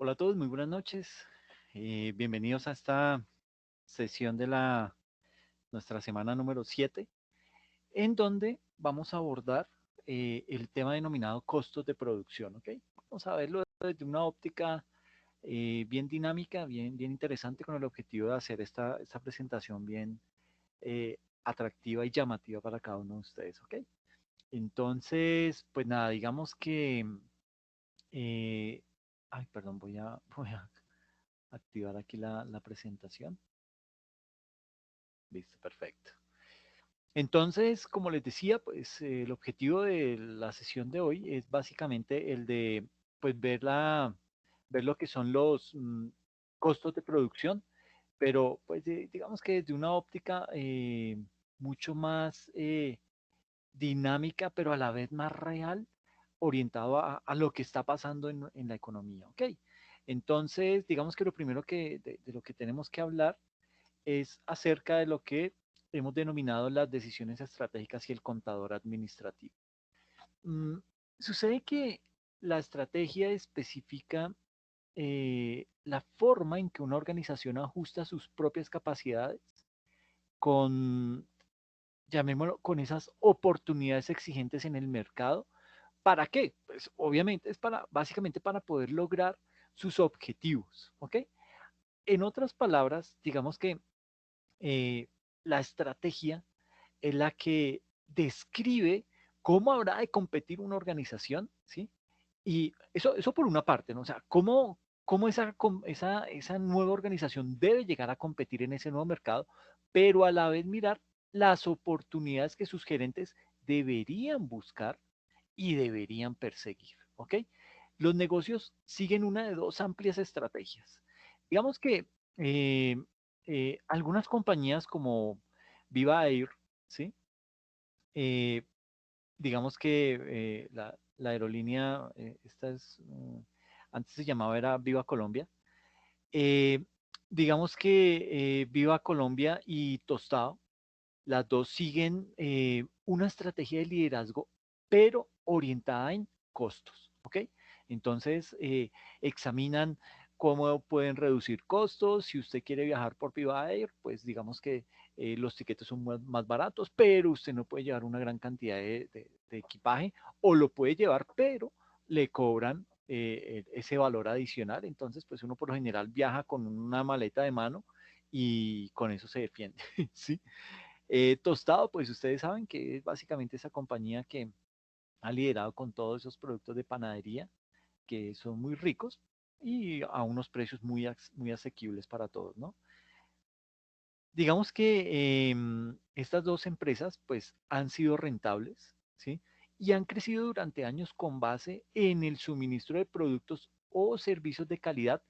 Hola a todos, muy buenas noches. Bienvenidos a esta sesión de nuestra semana número 7, en donde vamos a abordar el tema denominado costos de producción, ¿ok? Vamos a verlo desde una óptica bien dinámica, bien interesante, con el objetivo de hacer esta presentación bien atractiva y llamativa para cada uno de ustedes, ¿ok? Entonces, pues nada, digamos que... eh, ay, perdón, voy a activar aquí la presentación. Listo, perfecto. Entonces, como les decía, pues el objetivo de la sesión de hoy es básicamente el de pues ver lo que son los costos de producción, pero pues digamos que desde una óptica mucho más dinámica, pero a la vez más real, orientado a lo que está pasando en la economía, ¿ok? Entonces, digamos que lo primero de lo que tenemos que hablar es acerca de lo que hemos denominado las decisiones estratégicas y el contador administrativo. Mm, Sucede que la estrategia especifica la forma en que una organización ajusta sus propias capacidades con, llamémoslo, con esas oportunidades exigentes en el mercado. ¿Para qué? Pues obviamente es básicamente para poder lograr sus objetivos, ¿ok? En otras palabras, digamos que eh, la estrategia es la que describe cómo habrá de competir una organización, ¿sí? Y eso por una parte, ¿no? O sea, cómo esa nueva organización debe llegar a competir en ese nuevo mercado, pero a la vez mirar las oportunidades que sus gerentes deberían buscar y deberían perseguir, ¿ok? Los negocios siguen una de dos amplias estrategias. Digamos que eh, algunas compañías como Viva Air, ¿sí? Eh, digamos que la aerolínea, esta es, antes se llamaba era Viva Colombia. Eh, digamos que Viva Colombia y Tostado, las dos siguen una estrategia de liderazgo, pero orientada en costos, ¿ok? Entonces, examinan cómo pueden reducir costos. Si usted quiere viajar por Viva Air, pues digamos que los tiquetes son más baratos, pero usted no puede llevar una gran cantidad de equipaje, o lo puede llevar, pero le cobran ese valor adicional. Entonces, pues uno por lo general viaja con una maleta de mano y con eso se defiende, ¿sí? Tostado, pues ustedes saben que es básicamente esa compañía que ha liderado con todos esos productos de panadería que son muy ricos y a unos precios muy asequibles para todos, ¿no? Digamos que estas dos empresas pues han sido rentables, ¿sí? Y han crecido durante años con base en el suministro de productos o servicios de calidad,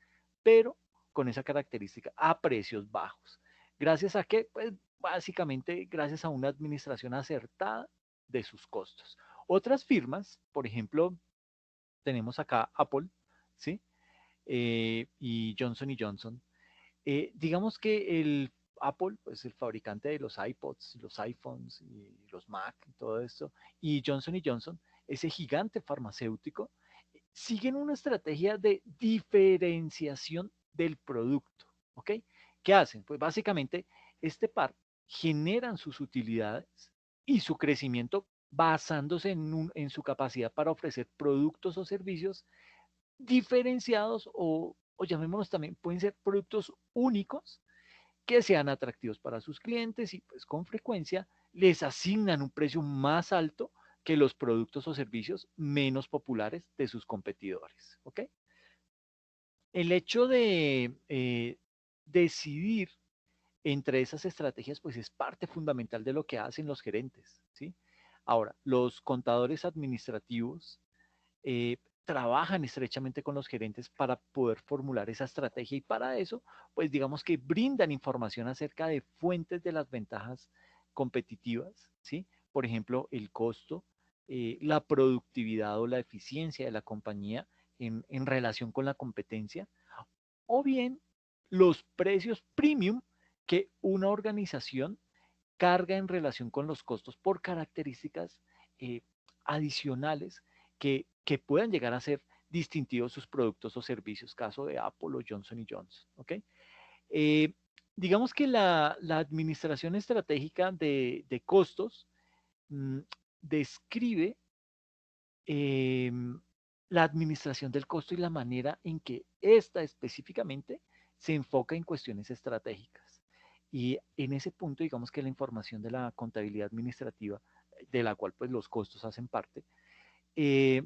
pero con esa característica, a precios bajos. ¿Gracias a qué? Pues básicamente gracias a una administración acertada de sus costos. Otras firmas, por ejemplo, tenemos acá Apple, ¿sí? Y Johnson y Johnson. Digamos que el Apple, pues el fabricante de los iPods, los iPhones y los Mac y todo esto, y Johnson y Johnson, ese gigante farmacéutico, siguen una estrategia de diferenciación del producto, ¿ok? ¿Qué hacen? Pues básicamente este par generan sus utilidades y su crecimiento basándose en su capacidad para ofrecer productos o servicios diferenciados o llamémoslos también, pueden ser productos únicos que sean atractivos para sus clientes y pues con frecuencia les asignan un precio más alto que los productos o servicios menos populares de sus competidores. ¿Ok? El hecho de decidir entre esas estrategias pues es parte fundamental de lo que hacen los gerentes. ¿Sí? Ahora, los contadores administrativos trabajan estrechamente con los gerentes para poder formular esa estrategia y para eso, pues digamos que brindan información acerca de fuentes de las ventajas competitivas, ¿sí? Por ejemplo, el costo, la productividad o la eficiencia de la compañía en relación con la competencia, o bien los precios premium que una organización carga en relación con los costos por características eh, adicionales que puedan llegar a ser distintivos sus productos o servicios, caso de Apple o Johnson y Johnson. ¿Ok? Eh, digamos que la administración estratégica de costos mm, describe em, la administración del costo y la manera en que ésta específicamente se enfoca en cuestiones estratégicas. Y en ese punto, digamos que la información de la contabilidad administrativa, de la cual pues los costos hacen parte, eh,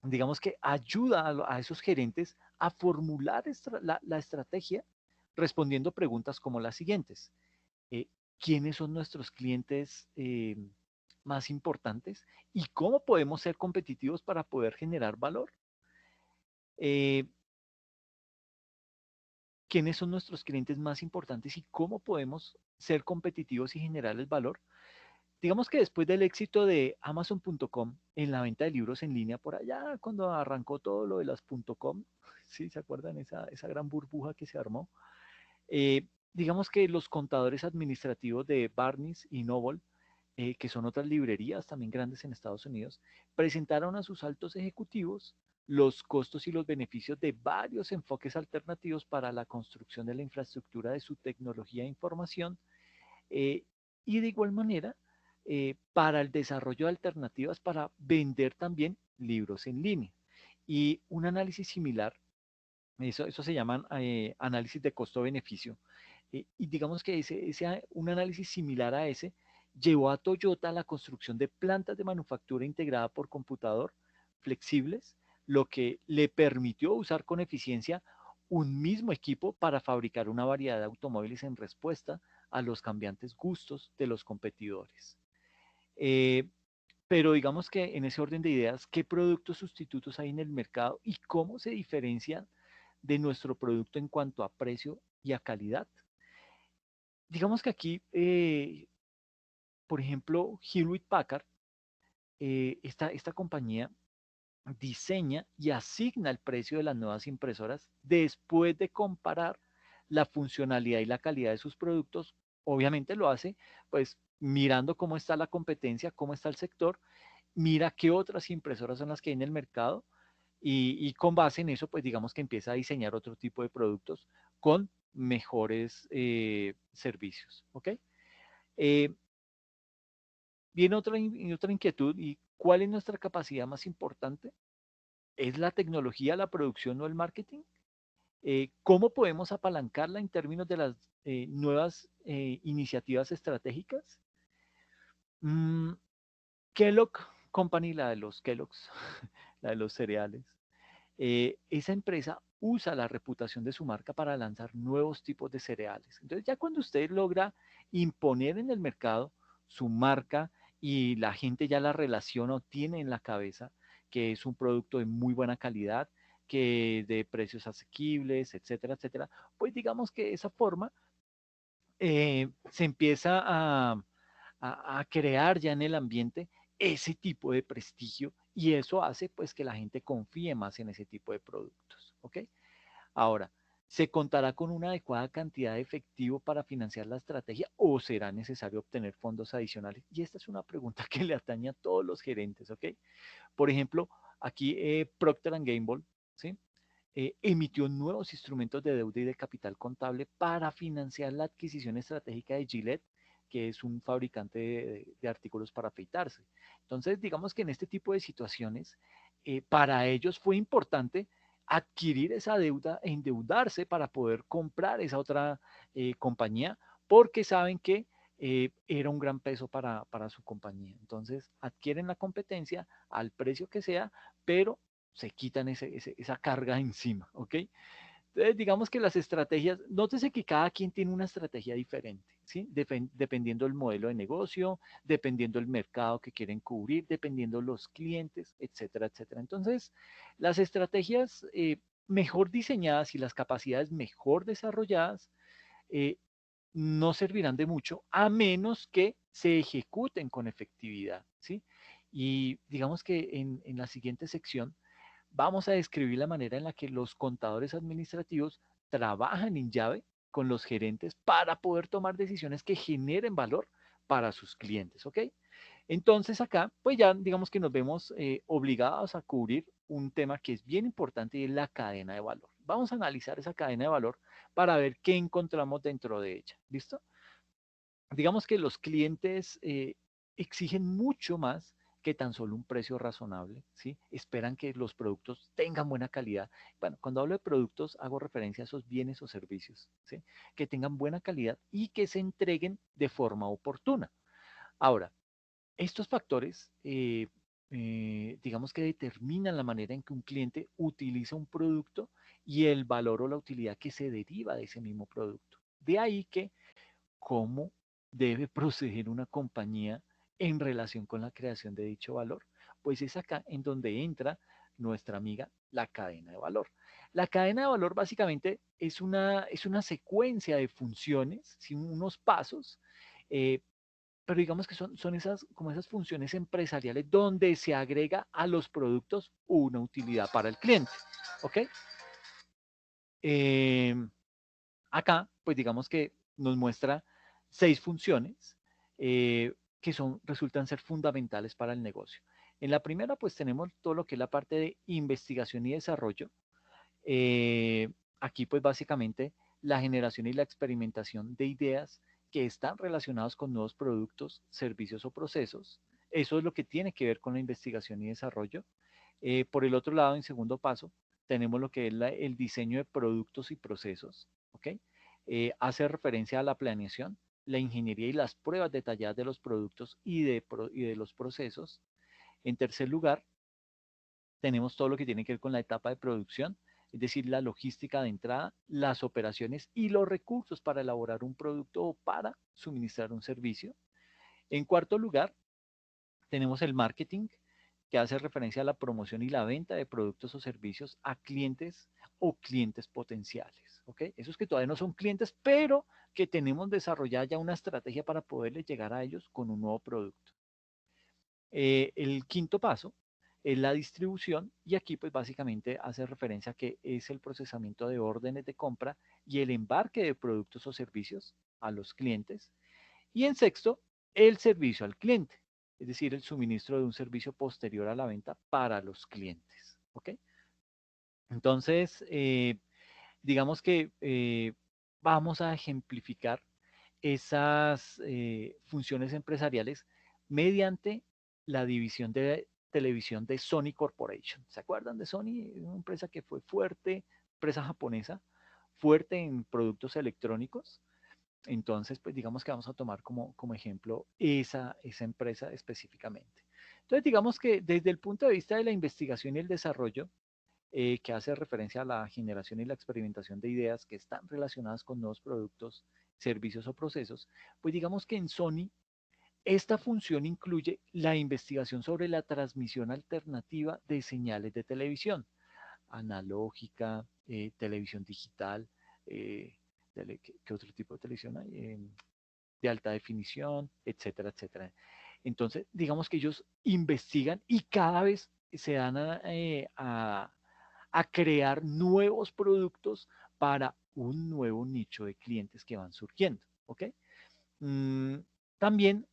digamos que ayuda a esos gerentes a formular la estrategia respondiendo preguntas como las siguientes. eh, ¿Quiénes son nuestros clientes más importantes y cómo podemos ser competitivos para poder generar valor? Eh, ¿Quiénes son nuestros clientes más importantes y cómo podemos ser competitivos y generar el valor? Digamos que después del éxito de Amazon.com en la venta de libros en línea, por allá cuando arrancó todo lo de las .com, ¿sí? ¿Se acuerdan esa gran burbuja que se armó? Digamos que los contadores administrativos de Barnes y Noble, que son otras librerías también grandes en Estados Unidos, presentaron a sus altos ejecutivos los costos y los beneficios de varios enfoques alternativos para la construcción de la infraestructura de su tecnología de información eh, y de igual manera para el desarrollo de alternativas para vender también libros en línea. Y un análisis similar, eso se llama análisis de costo-beneficio, y digamos que un análisis similar a ese llevó a Toyota a la construcción de plantas de manufactura integrada por computador flexibles, lo que le permitió usar con eficiencia un mismo equipo para fabricar una variedad de automóviles en respuesta a los cambiantes gustos de los competidores. Eh, pero digamos que en ese orden de ideas, ¿qué productos sustitutos hay en el mercado y cómo se diferencian de nuestro producto en cuanto a precio y a calidad? Digamos que aquí, por ejemplo, Hewlett Packard, esta compañía diseña y asigna el precio de las nuevas impresoras después de comparar la funcionalidad y la calidad de sus productos. Obviamente lo hace pues mirando cómo está la competencia, cómo está el sector, mira qué otras impresoras son las que hay en el mercado y con base en eso pues digamos que empieza a diseñar otro tipo de productos con mejores servicios. ¿Ok? Eh, Viene otra inquietud y ¿cuál es nuestra capacidad más importante? ¿Es la tecnología, la producción o el marketing? ¿Cómo podemos apalancarla en términos de las nuevas iniciativas estratégicas? Mm, Kellogg Company, la de los Kellogg's, la de los cereales, esa empresa usa la reputación de su marca para lanzar nuevos tipos de cereales. Entonces ya cuando usted logra imponer en el mercado su marca y la gente ya la relaciona o tiene en la cabeza que es un producto de muy buena calidad, que de precios asequibles, etcétera, etcétera, pues digamos que de esa forma se empieza a crear ya en el ambiente ese tipo de prestigio y eso hace pues que la gente confíe más en ese tipo de productos, ¿ok? Ahora, ¿se contará con una adecuada cantidad de efectivo para financiar la estrategia o será necesario obtener fondos adicionales? Y esta es una pregunta que le atañe a todos los gerentes, ¿ok? Por ejemplo, aquí Procter Gamble, ¿sí? Emitió nuevos instrumentos de deuda y de capital contable para financiar la adquisición estratégica de Gillette, que es un fabricante de artículos para afeitarse. Entonces, digamos que en este tipo de situaciones, para ellos fue importante adquirir esa deuda e endeudarse para poder comprar esa otra compañía, porque saben que era un gran peso para su compañía. Entonces, adquieren la competencia al precio que sea, pero se quitan esa carga encima, ¿ok? Entonces, digamos que las estrategias, nótese que cada quien tiene una estrategia diferente, ¿sí? Dependiendo del modelo de negocio, dependiendo del mercado que quieren cubrir, dependiendo los clientes, etcétera, etcétera. Entonces, las estrategias mejor diseñadas y las capacidades mejor desarrolladas eh, no servirán de mucho a menos que se ejecuten con efectividad, ¿sí? Y digamos que en la siguiente sección vamos a describir la manera en la que los contadores administrativos trabajan en llave con los gerentes para poder tomar decisiones que generen valor para sus clientes, ¿ok? Entonces acá, pues ya digamos que nos vemos obligados a cubrir un tema que es bien importante y es la cadena de valor. Vamos a analizar esa cadena de valor para ver qué encontramos dentro de ella. ¿Listo? Digamos que los clientes exigen mucho más que tan solo un precio razonable, ¿sí? Esperan que los productos tengan buena calidad. Bueno, cuando hablo de productos hago referencia a esos bienes o servicios, ¿sí? Que tengan buena calidad y que se entreguen de forma oportuna. Ahora, estos factores, digamos que determinan la manera en que un cliente utiliza un producto y el valor o la utilidad que se deriva de ese mismo producto. De ahí que cómo debe proceder una compañía en relación con la creación de dicho valor. Pues es acá en donde entra nuestra amiga la cadena de valor. La cadena de valor básicamente es una secuencia de funciones, ¿sí? Unos pasos, eh, pero digamos que son esas, como esas funciones empresariales donde se agrega a los productos una utilidad para el cliente. ¿Ok? Eh, Acá, pues digamos que nos muestra 6 funciones que resultan ser fundamentales para el negocio. En la primera, pues tenemos todo lo que es la parte de investigación y desarrollo. Eh, Aquí, pues básicamente, la generación y la experimentación de ideas que están relacionados con nuevos productos, servicios o procesos. Eso es lo que tiene que ver con la investigación y desarrollo. Por el otro lado, en segundo paso, tenemos lo que es el diseño de productos y procesos, ¿ok? Hace referencia a la planeación, la ingeniería y las pruebas detalladas de los productos y de los procesos. En tercer lugar, tenemos todo lo que tiene que ver con la etapa de producción, es decir, la logística de entrada, las operaciones y los recursos para elaborar un producto o para suministrar un servicio. En cuarto lugar, tenemos el marketing, que hace referencia a la promoción y la venta de productos o servicios a clientes o clientes potenciales. ¿Ok? Esos que todavía no son clientes, pero que tenemos desarrollada ya una estrategia para poderles llegar a ellos con un nuevo producto. El quinto paso es la distribución y aquí pues básicamente hace referencia a que es el procesamiento de órdenes de compra y el embarque de productos o servicios a los clientes. Y en sexto, el servicio al cliente, es decir, el suministro de un servicio posterior a la venta para los clientes. ¿Ok? Entonces, digamos que vamos a ejemplificar esas funciones empresariales mediante la división de televisión de Sony Corporation. ¿Se acuerdan de Sony? Una empresa que fue fuerte, empresa japonesa, fuerte en productos electrónicos. Entonces, pues digamos que vamos a tomar como ejemplo esa empresa específicamente. Entonces, digamos que desde el punto de vista de la investigación y el desarrollo, que hace referencia a la generación y la experimentación de ideas que están relacionadas con nuevos productos, servicios o procesos, pues digamos que en Sony esta función incluye la investigación sobre la transmisión alternativa de señales de televisión, analógica, televisión digital, eh, ¿qué otro tipo de televisión hay? De alta definición, etcétera, etcétera. Entonces, digamos que ellos investigan y cada vez se dan a crear nuevos productos para un nuevo nicho de clientes que van surgiendo. ¿Ok? Mm, También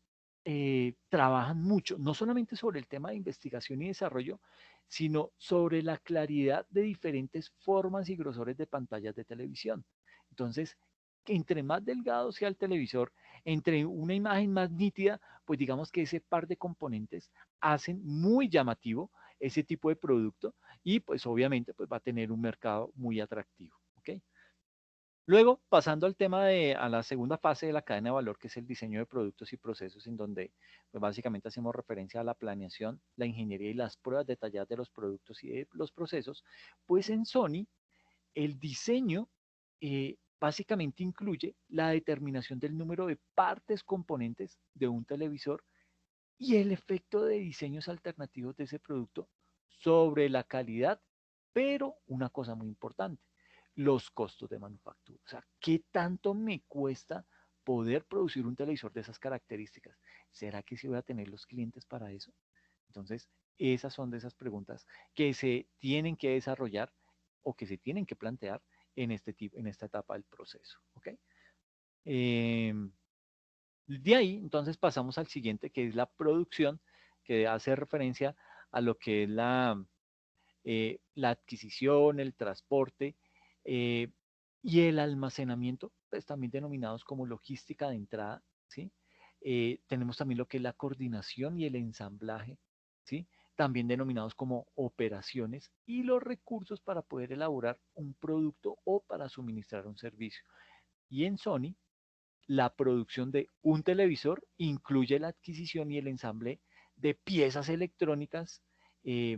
trabajan mucho, no solamente sobre el tema de investigación y desarrollo, sino sobre la claridad de diferentes formas y grosores de pantallas de televisión. Entonces, entre más delgado sea el televisor, entre una imagen más nítida, pues digamos que ese par de componentes hacen muy llamativo ese tipo de producto y pues obviamente pues va a tener un mercado muy atractivo. ¿Ok? Luego, pasando al tema a la segunda fase de la cadena de valor, que es el diseño de productos y procesos, en donde pues básicamente hacemos referencia a la planeación, la ingeniería y las pruebas detalladas de los productos y de los procesos, pues en Sony el diseño básicamente incluye la determinación del número de partes componentes de un televisor y el efecto de diseños alternativos de ese producto sobre la calidad, pero una cosa muy importante, los costos de manufactura. O sea, ¿qué tanto me cuesta poder producir un televisor de esas características? ¿Será que sí voy a tener los clientes para eso? Entonces, esas son de esas preguntas que se tienen que desarrollar o que se tienen que plantear en esta etapa del proceso. ¿Ok? Eh, de ahí, entonces pasamos al siguiente, que es la producción, que hace referencia a lo que es la adquisición, el transporte eh, y el almacenamiento, pues también denominados como logística de entrada, ¿sí? Tenemos también lo que es la coordinación y el ensamblaje, ¿sí? También denominados como operaciones y los recursos para poder elaborar un producto o para suministrar un servicio. Y en Sony, la producción de un televisor incluye la adquisición y el ensamble de piezas electrónicas, eh,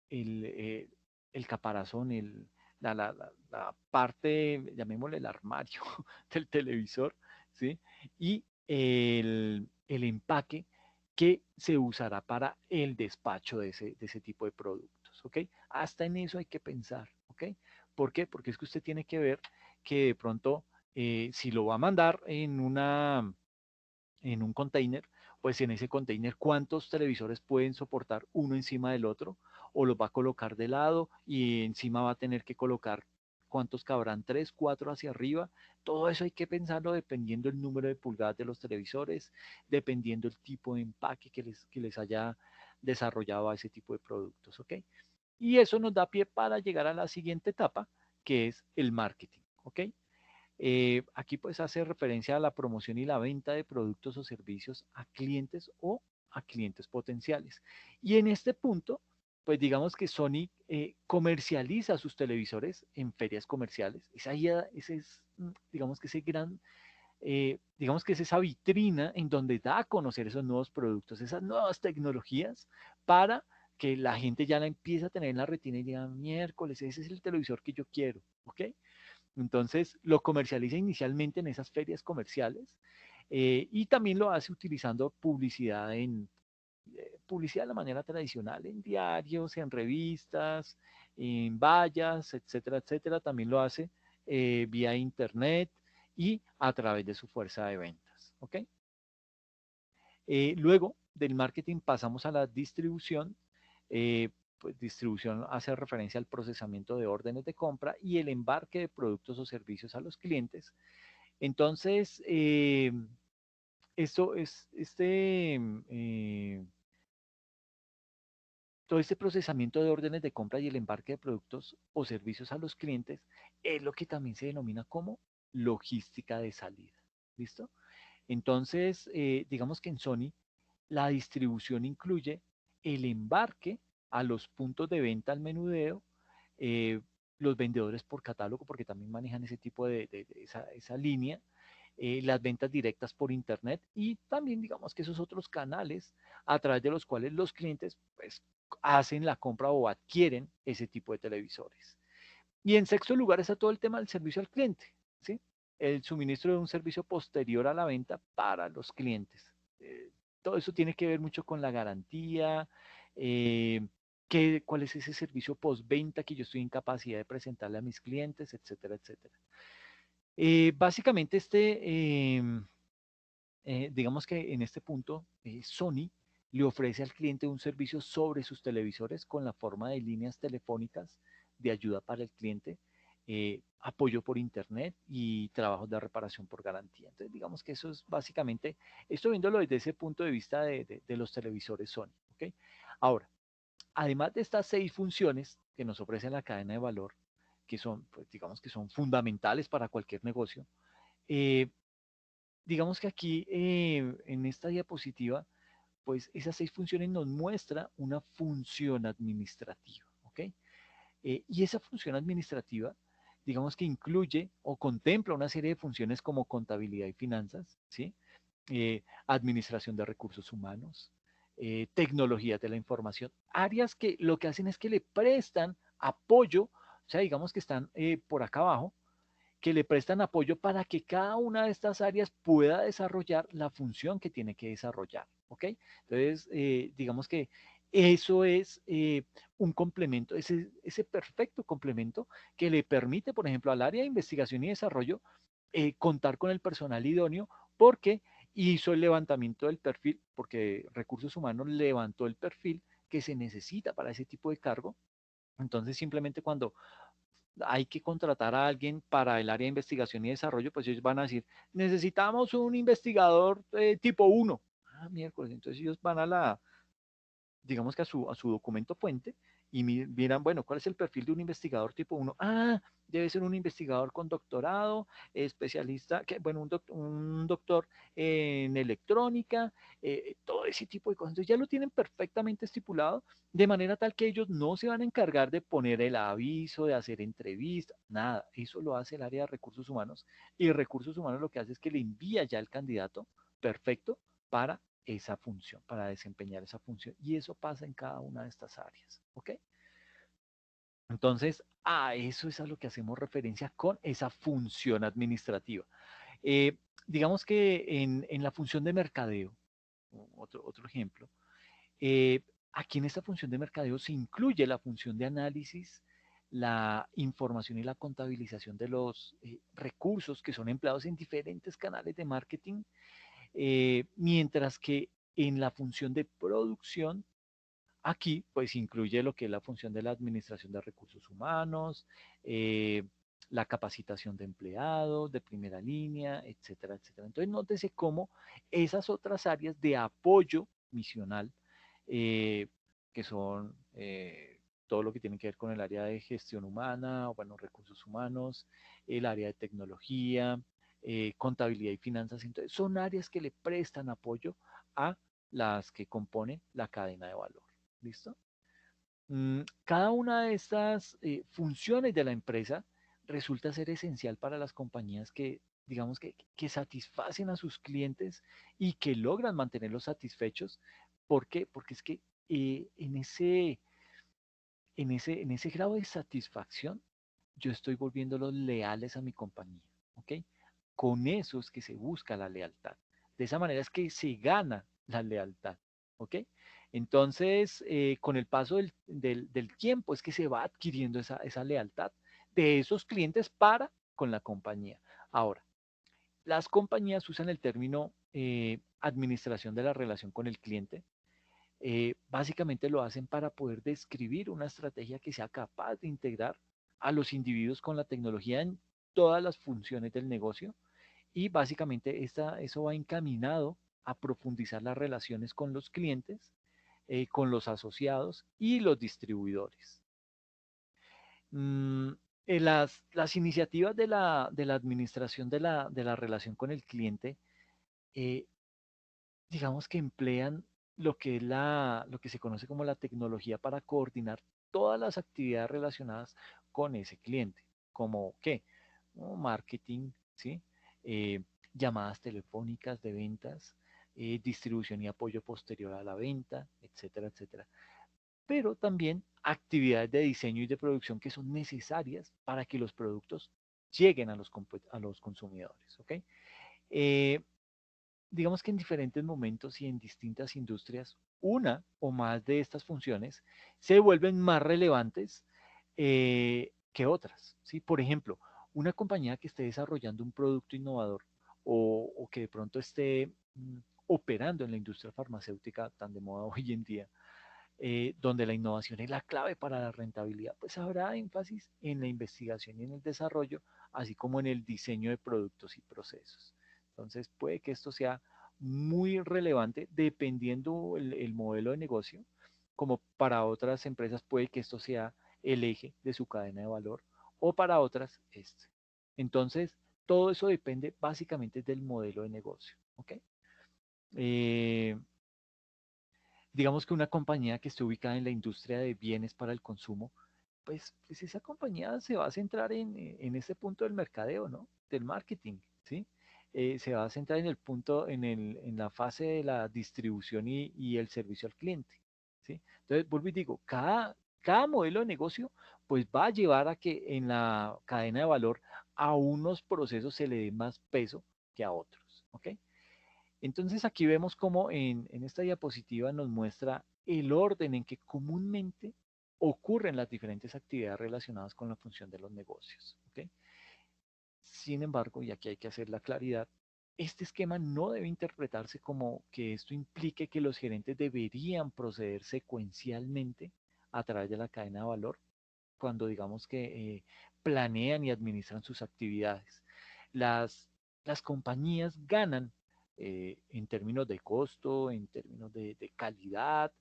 el, eh, el caparazón, la parte, llamémosle el armario del televisor, ¿sí? Y el empaque que se usará para el despacho de ese tipo de productos, ¿ok? Hasta en eso hay que pensar, ¿ok? ¿Por qué? Porque es que usted tiene que ver que de pronto si lo va a mandar en un container, pues en ese container cuántos televisores pueden soportar uno encima del otro, o los va a colocar de lado y encima va a tener que colocar cuántos cabrán, tres, cuatro hacia arriba. Todo eso hay que pensarlo dependiendo el número de pulgadas de los televisores, dependiendo el tipo de empaque que les haya desarrollado a ese tipo de productos, ¿ok? Y eso nos da pie para llegar a la siguiente etapa, que es el marketing, ¿ok? Aquí pues hace referencia a la promoción y la venta de productos o servicios a clientes o a clientes potenciales. Y en este punto, pues digamos que Sony comercializa sus televisores en ferias comerciales. Ese es, digamos que ese gran, digamos que es esa vitrina en donde da a conocer esos nuevos productos, esas nuevas tecnologías para que la gente ya la empiece a tener en la retina y diga, miércoles, ese es el televisor que yo quiero, ¿ok? Entonces lo comercializa inicialmente en esas ferias comerciales y también lo hace utilizando publicidad de la manera tradicional, en diarios, en revistas, en vallas, etcétera, etcétera. También lo hace vía internet y a través de su fuerza de ventas. ¿Ok? Luego del marketing pasamos a la distribución. Eh, pues distribución hace referencia al procesamiento de órdenes de compra y el embarque de productos o servicios a los clientes. Entonces, esto es, todo este procesamiento de órdenes de compra y el embarque de productos o servicios a los clientes es lo que también se denomina como logística de salida. ¿Listo? Entonces, digamos que en Sony la distribución incluye el embarque a los puntos de venta al menudeo, eh, los vendedores por catálogo, porque también manejan ese tipo de esa línea, las ventas directas por internet y también digamos que esos otros canales a través de los cuales los clientes pues hacen la compra o adquieren ese tipo de televisores. Y en sexto lugar está todo el tema del servicio al cliente, ¿sí? El suministro de un servicio posterior a la venta para los clientes. Todo eso tiene que ver mucho con la garantía, eh, cuál es ese servicio postventa que yo estoy en capacidad de presentarle a mis clientes, etcétera, etcétera. Básicamente, digamos que en este punto, Sony le ofrece al cliente un servicio sobre sus televisores con la forma de líneas telefónicas de ayuda para el cliente, apoyo por internet y trabajos de reparación por garantía. Entonces, digamos que eso es básicamente, esto viéndolo desde ese punto de vista de los televisores Sony. ¿Ok? Ahora, además de estas 6 funciones que nos ofrece la cadena de valor, que son, pues, digamos que son fundamentales para cualquier negocio, eh, digamos que aquí en esta diapositiva, pues esas 6 funciones nos muestra una función administrativa, ¿ok? Y esa función administrativa, digamos que incluye o contempla una serie de funciones como contabilidad y finanzas, ¿sí? Administración de recursos humanos, tecnologías de la información, áreas que lo que hacen es que le prestan apoyo, o sea, digamos que están por acá abajo, que le prestan apoyo para que cada una de estas áreas pueda desarrollar la función que tiene que desarrollar. ¿Ok? Entonces, digamos que eso es un complemento, ese perfecto complemento que le permite, por ejemplo, al área de investigación y desarrollo contar con el personal idóneo porque hizo el levantamiento del perfil, porque recursos humanos levantó el perfil que se necesita para ese tipo de cargo. Entonces, simplemente cuando hay que contratar a alguien para el área de investigación y desarrollo, pues ellos van a decir, necesitamos un investigador tipo 1. Ah, miércoles, entonces ellos van a digamos que a su documento fuente y miran, bueno, ¿cuál es el perfil de un investigador tipo uno? Ah, debe ser un investigador con doctorado, especialista, que, bueno, un doctor en electrónica, todo ese tipo de cosas. Entonces ya lo tienen perfectamente estipulado, de manera tal que ellos no se van a encargar de poner el aviso, de hacer entrevistas, nada. Eso lo hace el área de recursos humanos, y recursos humanos lo que hace es que le envía ya el candidato perfecto para esa función, para desempeñar esa función. Y eso pasa en cada una de estas áreas. ¿Ok? Entonces, a eso es a lo que hacemos referencia con esa función administrativa. Eh, digamos que en la función de mercadeo, otro ejemplo, eh, aquí en esta función de mercadeo se incluye la función de análisis, la información y la contabilización de los recursos que son empleados en diferentes canales de marketing, mientras que en la función de producción, aquí pues incluye lo que es la función de la administración de recursos humanos, eh, la capacitación de empleados de primera línea, etcétera, etcétera. Entonces, nótese cómo esas otras áreas de apoyo misional, eh, que son todo lo que tiene que ver con el área de gestión humana, o bueno, recursos humanos, el área de tecnología, contabilidad y finanzas, entonces son áreas que le prestan apoyo a las que componen la cadena de valor. ¿Listo? Cada una de estas funciones de la empresa resulta ser esencial para las compañías que, digamos, que satisfacen a sus clientes y que logran mantenerlos satisfechos. ¿Por qué? Porque es que en ese grado de satisfacción yo estoy volviéndolos leales a mi compañía. ¿Ok? Con eso es que se busca la lealtad. De esa manera es que se gana la lealtad. ¿Ok? Entonces, con el paso del tiempo es que se va adquiriendo esa lealtad de esos clientes para con la compañía. Ahora, las compañías usan el término administración de la relación con el cliente. Básicamente lo hacen para poder describir una estrategia que sea capaz de integrar a los individuos con la tecnología en todas las funciones del negocio, y básicamente eso va encaminado a profundizar las relaciones con los clientes, con los asociados y los distribuidores. Mm, las iniciativas de la administración de la relación con el cliente, eh, digamos que emplean lo que se conoce como la tecnología para coordinar todas las actividades relacionadas con ese cliente, como qué, como marketing, ¿sí? Eh, llamadas telefónicas de ventas, distribución y apoyo posterior a la venta, etcétera, etcétera. Pero también actividades de diseño y de producción que son necesarias para que los productos lleguen a los consumidores, ¿ok? Eh, digamos que en diferentes momentos y en distintas industrias, una o más de estas funciones se vuelven más relevantes que otras, ¿sí? Por ejemplo, una compañía que esté desarrollando un producto innovador, o que de pronto esté operando en la industria farmacéutica tan de moda hoy en día, donde la innovación es la clave para la rentabilidad, pues habrá énfasis en la investigación y en el desarrollo, así como en el diseño de productos y procesos. Entonces, puede que esto sea muy relevante dependiendo el modelo de negocio, como para otras empresas puede que esto sea el eje de su cadena de valor, o para otras este. Entonces, todo eso depende básicamente del modelo de negocio. ¿Ok? Eh, digamos que una compañía que esté ubicada en la industria de bienes para el consumo, pues esa compañía se va a centrar en ese punto del mercadeo, ¿no? Del marketing, ¿sí? Se va a centrar en el punto, en la fase de la distribución y el servicio al cliente, ¿sí? Entonces, vuelvo y digo, cada modelo de negocio, pues va a llevar a que en la cadena de valor a unos procesos se le dé más peso que a otros, ¿ok? Entonces aquí vemos cómo en esta diapositiva nos muestra el orden en que comúnmente ocurren las diferentes actividades relacionadas con la función de los negocios. ¿Ok? Sin embargo, y aquí hay que hacer la claridad, este esquema no debe interpretarse como que esto implique que los gerentes deberían proceder secuencialmente a través de la cadena de valor cuando digamos que planean y administran sus actividades. Las compañías ganan en términos de costo, en términos de calidad,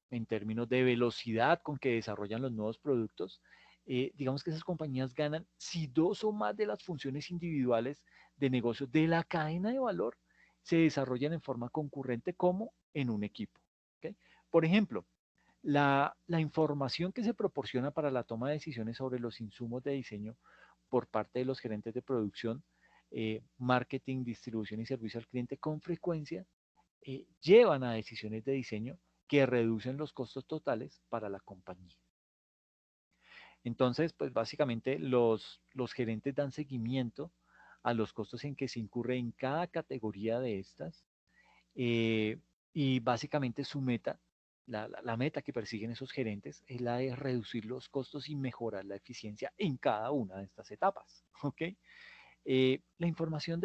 en términos de velocidad con que desarrollan los nuevos productos, digamos que esas compañías ganan si dos o más de las funciones individuales de negocio de la cadena de valor se desarrollan en forma concurrente como en un equipo. ¿Okay? Por ejemplo, la información que se proporciona para la toma de decisiones sobre los insumos de diseño por parte de los gerentes de producción, marketing, distribución y servicio al cliente con frecuencia llevan a decisiones de diseño que reducen los costos totales para la compañía. Entonces, pues básicamente los gerentes dan seguimiento a los costos en que se incurre en cada categoría de estas eh, y básicamente su meta, la meta que persiguen esos gerentes es la de reducir los costos y mejorar la eficiencia en cada una de estas etapas. ¿Ok? La información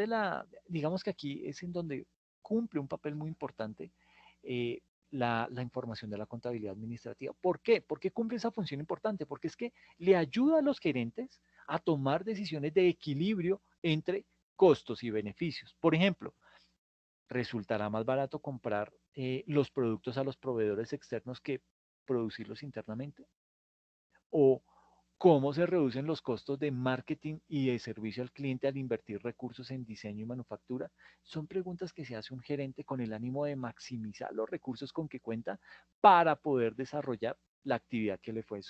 digamos que aquí es en donde cumple un papel muy importante eh, la información de la contabilidad administrativa. ¿Por qué? ¿Por qué cumple esa función importante? Porque es que le ayuda a los gerentes a tomar decisiones de equilibrio entre costos y beneficios. Por ejemplo, resultará más barato comprar los productos a los proveedores externos que producirlos internamente. O cómo se reducen los costos de marketing y de servicio al cliente al invertir recursos en diseño y manufactura. Son preguntas que se hace un gerente con el ánimo de maximizar los recursos con que cuenta para poder desarrollar la actividad que le fue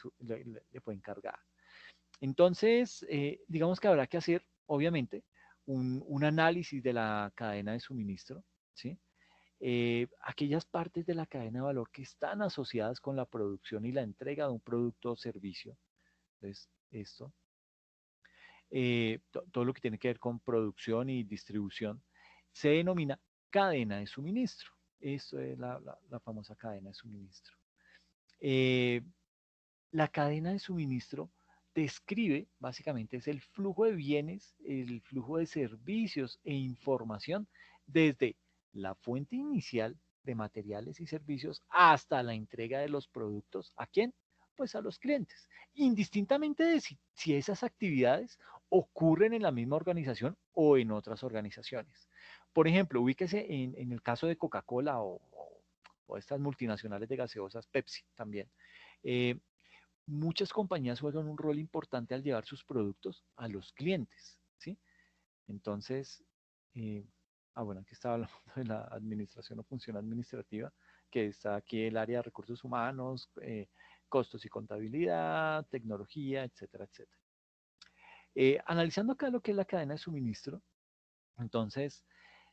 encargada. Entonces, digamos que habrá que hacer, obviamente, un análisis de la cadena de suministro, ¿sí? Aquellas partes de la cadena de valor que están asociadas con la producción y la entrega de un producto o servicio. Entonces, esto, todo lo que tiene que ver con producción y distribución, se denomina cadena de suministro. Esto es la famosa cadena de suministro. Eh, la cadena de suministro describe, básicamente, es el flujo de bienes, el flujo de servicios e información desde la fuente inicial de materiales y servicios hasta la entrega de los productos. ¿A quién? Pues a los clientes. Indistintamente de si esas actividades ocurren en la misma organización o en otras organizaciones. Por ejemplo, ubíquese en el caso de Coca-Cola o estas multinacionales de gaseosas, Pepsi también. Eh, Muchas compañías juegan un rol importante al llevar sus productos a los clientes, ¿sí? Entonces, eh, bueno, aquí estaba hablando de la administración o función administrativa, que está aquí el área de recursos humanos, costos y contabilidad, tecnología, etcétera, etcétera. Analizando acá lo que es la cadena de suministro, entonces,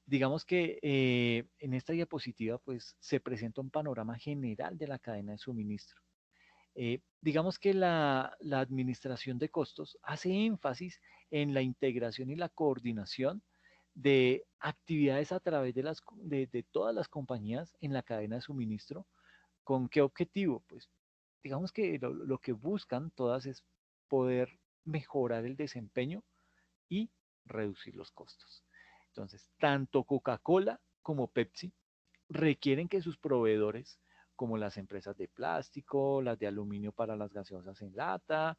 digamos que en esta diapositiva, pues, se presenta un panorama general de la cadena de suministro. Digamos que la administración de costos hace énfasis en la integración y la coordinación de actividades a través de todas las compañías en la cadena de suministro. ¿Con qué objetivo? Pues digamos que lo que buscan todas es poder mejorar el desempeño y reducir los costos. Entonces, tanto Coca-Cola como Pepsi requieren que sus proveedores, como las empresas de plástico, las de aluminio para las gaseosas en lata,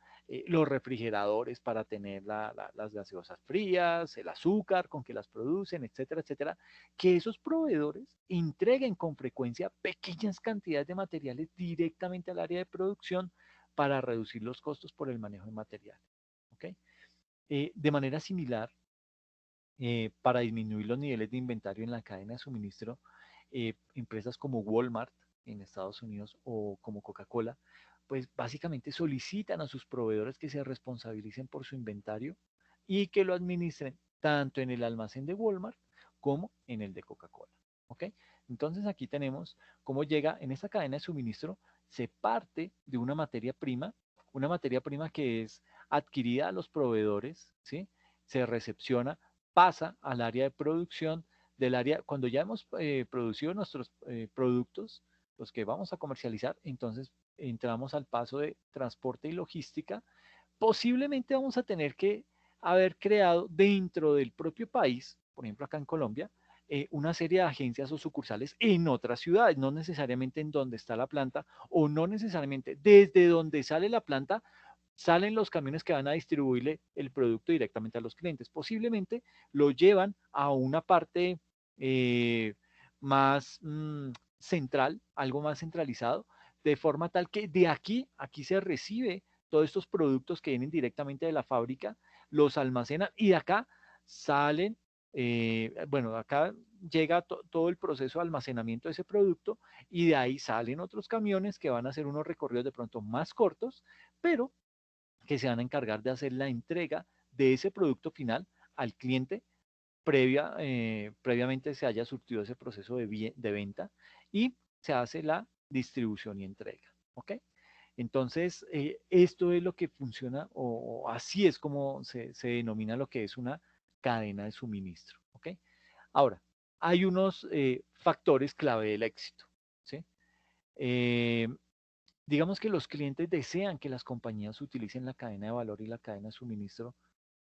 los refrigeradores para tener las gaseosas frías, el azúcar con que las producen, etcétera, etcétera, que esos proveedores entreguen con frecuencia pequeñas cantidades de materiales directamente al área de producción para reducir los costos por el manejo de material. ¿Okay? De manera similar, para disminuir los niveles de inventario en la cadena de suministro, empresas como Walmart en Estados Unidos o como Coca-Cola, pues básicamente solicitan a sus proveedores que se responsabilicen por su inventario y que lo administren tanto en el almacén de Walmart como en el de Coca-Cola. ¿Ok? Entonces aquí tenemos cómo llega en esta cadena de suministro, se parte de una materia prima que es adquirida a los proveedores, ¿sí? Se recepciona, pasa al área de producción, del área, cuando ya hemos producido nuestros productos, los que vamos a comercializar, entonces entramos al paso de transporte y logística. Posiblemente vamos a tener que haber creado dentro del propio país, por ejemplo acá en Colombia, una serie de agencias o sucursales en otras ciudades, no necesariamente en donde está la planta o no necesariamente desde donde sale la planta, salen los camiones que van a distribuirle el producto directamente a los clientes. Posiblemente lo llevan a una parte más central, algo más centralizado, de forma tal que de aquí se recibe todos estos productos que vienen directamente de la fábrica, los almacenan y de acá salen, bueno, acá llega todo el proceso de almacenamiento de ese producto y de ahí salen otros camiones que van a hacer unos recorridos de pronto más cortos, pero que se van a encargar de hacer la entrega de ese producto final al cliente previamente se haya surtido ese proceso de venta y se hace la distribución y entrega. ¿Ok? Entonces, esto es lo que funciona o así es como se denomina lo que es una cadena de suministro. ¿Ok? Ahora, hay unos factores clave del éxito. ¿Sí? Eh, digamos que los clientes desean que las compañías utilicen la cadena de valor y la cadena de suministro.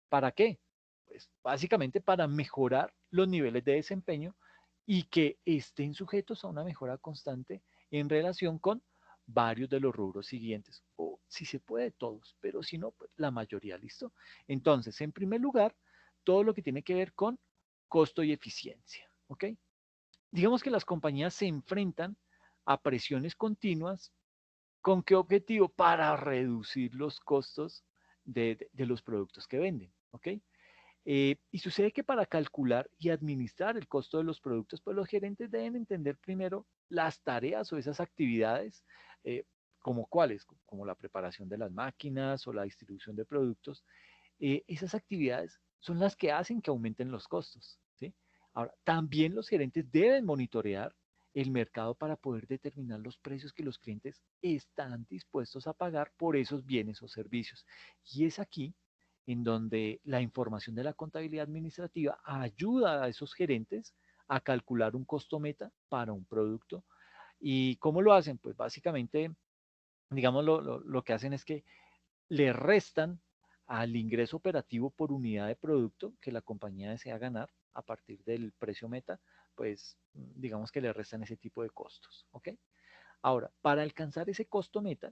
¿Para qué? Pues básicamente para mejorar los niveles de desempeño y que estén sujetos a una mejora constante en relación con varios de los rubros siguientes, o si se puede todos, pero si no, pues la mayoría, ¿listo? Entonces, en primer lugar, todo lo que tiene que ver con costo y eficiencia, ¿ok? Digamos que las compañías se enfrentan a presiones continuas. ¿Con qué objetivo? Para reducir los costos de los productos que venden, ¿ok? Y sucede que para calcular y administrar el costo de los productos, pues los gerentes deben entender primero las tareas o esas actividades, eh, como cuáles, como la preparación de las máquinas o la distribución de productos. Esas actividades son las que hacen que aumenten los costos, ¿sí? Ahora, también los gerentes deben monitorear el mercado para poder determinar los precios que los clientes están dispuestos a pagar por esos bienes o servicios. Y es aquí en donde la información de la contabilidad administrativa ayuda a esos gerentes a calcular un costo meta para un producto. ¿Y cómo lo hacen? Pues básicamente, digamos, lo que hacen es que le restan al ingreso operativo por unidad de producto que la compañía desea ganar a partir del precio meta, pues digamos que le restan ese tipo de costos. ¿Ok? Ahora, para alcanzar ese costo meta,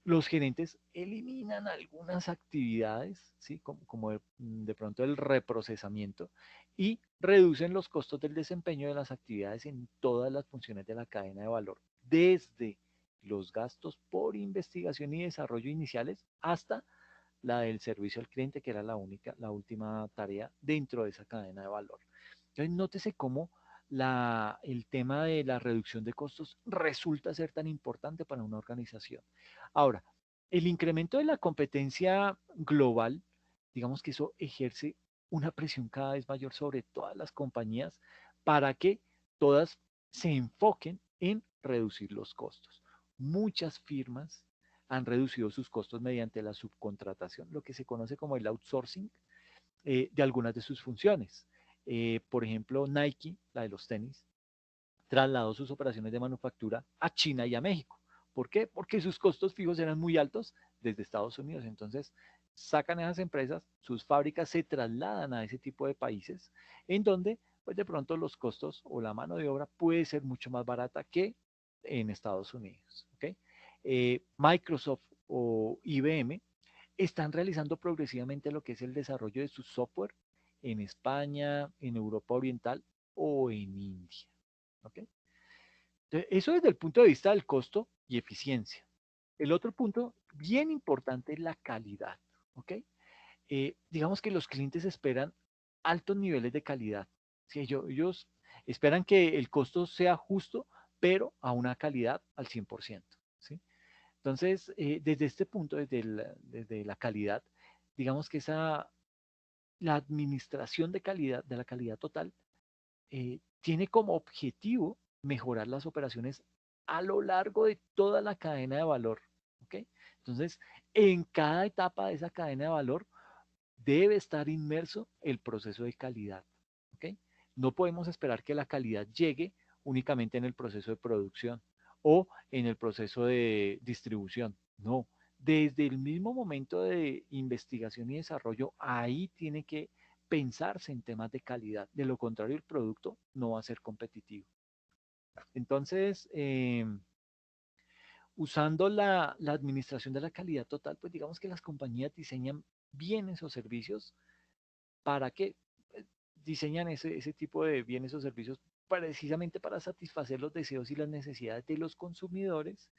los gerentes eliminan algunas actividades, ¿sí? Como de pronto el reprocesamiento, y reducen los costos del desempeño de las actividades en todas las funciones de la cadena de valor, desde los gastos por investigación y desarrollo iniciales hasta la del servicio al cliente, que era la última tarea dentro de esa cadena de valor. Entonces, nótese cómo el tema de la reducción de costos resulta ser tan importante para una organización. Ahora, el incremento de la competencia global, digamos que eso ejerce una presión cada vez mayor sobre todas las compañías para que todas se enfoquen en reducir los costos. Muchas firmas han reducido sus costos mediante la subcontratación, lo que se conoce como el outsourcing de algunas de sus funciones. Por ejemplo, Nike, la de los tenis, trasladó sus operaciones de manufactura a China y a México. ¿Por qué? Porque sus costos fijos eran muy altos desde Estados Unidos. Entonces, sacan esas empresas, sus fábricas se trasladan a ese tipo de países en donde, pues de pronto los costos o la mano de obra puede ser mucho más barata que en Estados Unidos. ¿Okay? Microsoft o IBM están realizando progresivamente lo que es el desarrollo de su software en España, en Europa Oriental o en India. ¿Ok? Entonces, eso desde el punto de vista del costo y eficiencia. El otro punto bien importante es la calidad. ¿Ok? Digamos que los clientes esperan altos niveles de calidad. ¿Sí? Ellos esperan que el costo sea justo, pero a una calidad al 100%. ¿Sí? Entonces, desde este punto, desde la calidad, digamos que la administración de calidad, de la calidad total, tiene como objetivo mejorar las operaciones a lo largo de toda la cadena de valor. ¿Ok? Entonces, en cada etapa de esa cadena de valor debe estar inmerso el proceso de calidad. ¿Ok? No podemos esperar que la calidad llegue únicamente en el proceso de producción o en el proceso de distribución. No, desde el mismo momento de investigación y desarrollo, ahí tiene que pensarse en temas de calidad. De lo contrario, el producto no va a ser competitivo. Entonces, usando la administración de la calidad total, pues digamos que las compañías diseñan bienes o servicios para que diseñan ese tipo de bienes o servicios precisamente para satisfacer los deseos y las necesidades de los consumidores,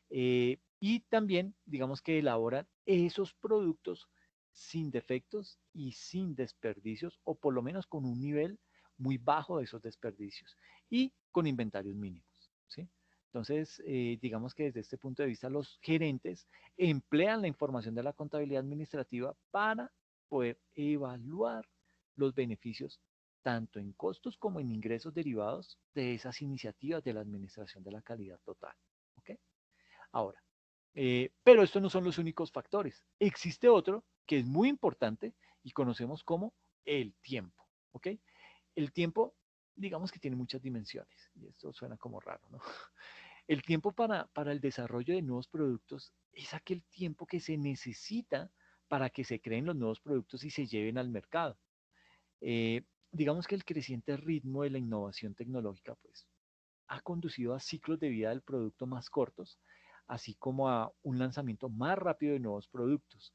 y también, digamos que elaboran esos productos sin defectos y sin desperdicios, o por lo menos con un nivel muy bajo de esos desperdicios y con inventarios mínimos, ¿sí? Entonces, digamos que desde este punto de vista, los gerentes emplean la información de la contabilidad administrativa para poder evaluar los beneficios tanto en costos como en ingresos derivados de esas iniciativas de la administración de la calidad total. ¿Ok? Ahora, pero estos no son los únicos factores. Existe otro que es muy importante y conocemos como el tiempo. ¿Ok? El tiempo, digamos que tiene muchas dimensiones y esto suena como raro, ¿no? El tiempo para el desarrollo de nuevos productos es aquel tiempo que se necesita para que se creen los nuevos productos y se lleven al mercado. Digamos que el creciente ritmo de la innovación tecnológica, pues, ha conducido a ciclos de vida del producto más cortos, así como a un lanzamiento más rápido de nuevos productos.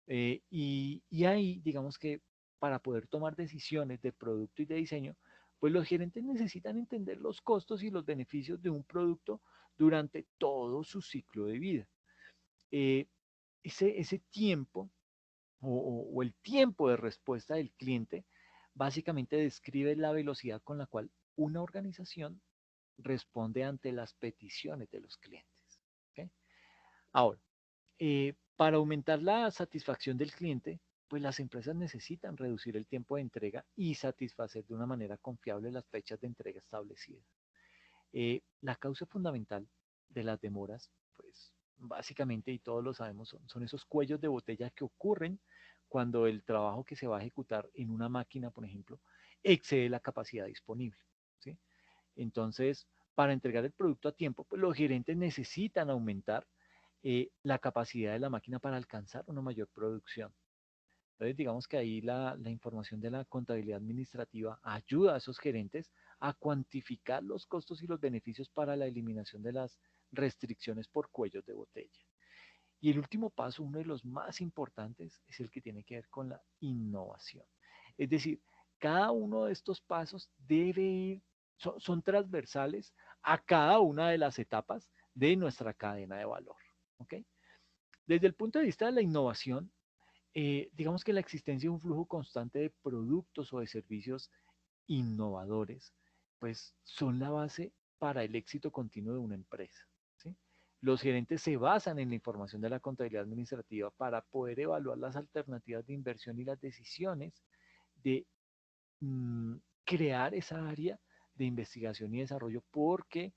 Y ahí, digamos que para poder tomar decisiones de producto y de diseño, pues los gerentes necesitan entender los costos y los beneficios de un producto durante todo su ciclo de vida. Eh, ese tiempo o el tiempo de respuesta del cliente básicamente describe la velocidad con la cual una organización responde ante las peticiones de los clientes. ¿Ok? Ahora, para aumentar la satisfacción del cliente, pues las empresas necesitan reducir el tiempo de entrega y satisfacer de una manera confiable las fechas de entrega establecidas. La causa fundamental de las demoras, pues básicamente, y todos lo sabemos, son esos cuellos de botella que ocurren cuando el trabajo que se va a ejecutar en una máquina, por ejemplo, excede la capacidad disponible. ¿Sí? Entonces, para entregar el producto a tiempo, pues los gerentes necesitan aumentar la capacidad de la máquina para alcanzar una mayor producción. Entonces, digamos que ahí la información de la contabilidad administrativa ayuda a esos gerentes a cuantificar los costos y los beneficios para la eliminación de las restricciones por cuellos de botella. Y el último paso, uno de los más importantes, es el que tiene que ver con la innovación. Es decir, cada uno de estos pasos debe ir, son transversales a cada una de las etapas de nuestra cadena de valor. ¿Ok? Desde el punto de vista de la innovación, digamos que la existencia de un flujo constante de productos o de servicios innovadores, pues son la base para el éxito continuo de una empresa. ¿Sí? Los gerentes se basan en la información de la contabilidad administrativa para poder evaluar las alternativas de inversión y las decisiones de mm, crear esa área de investigación y desarrollo porque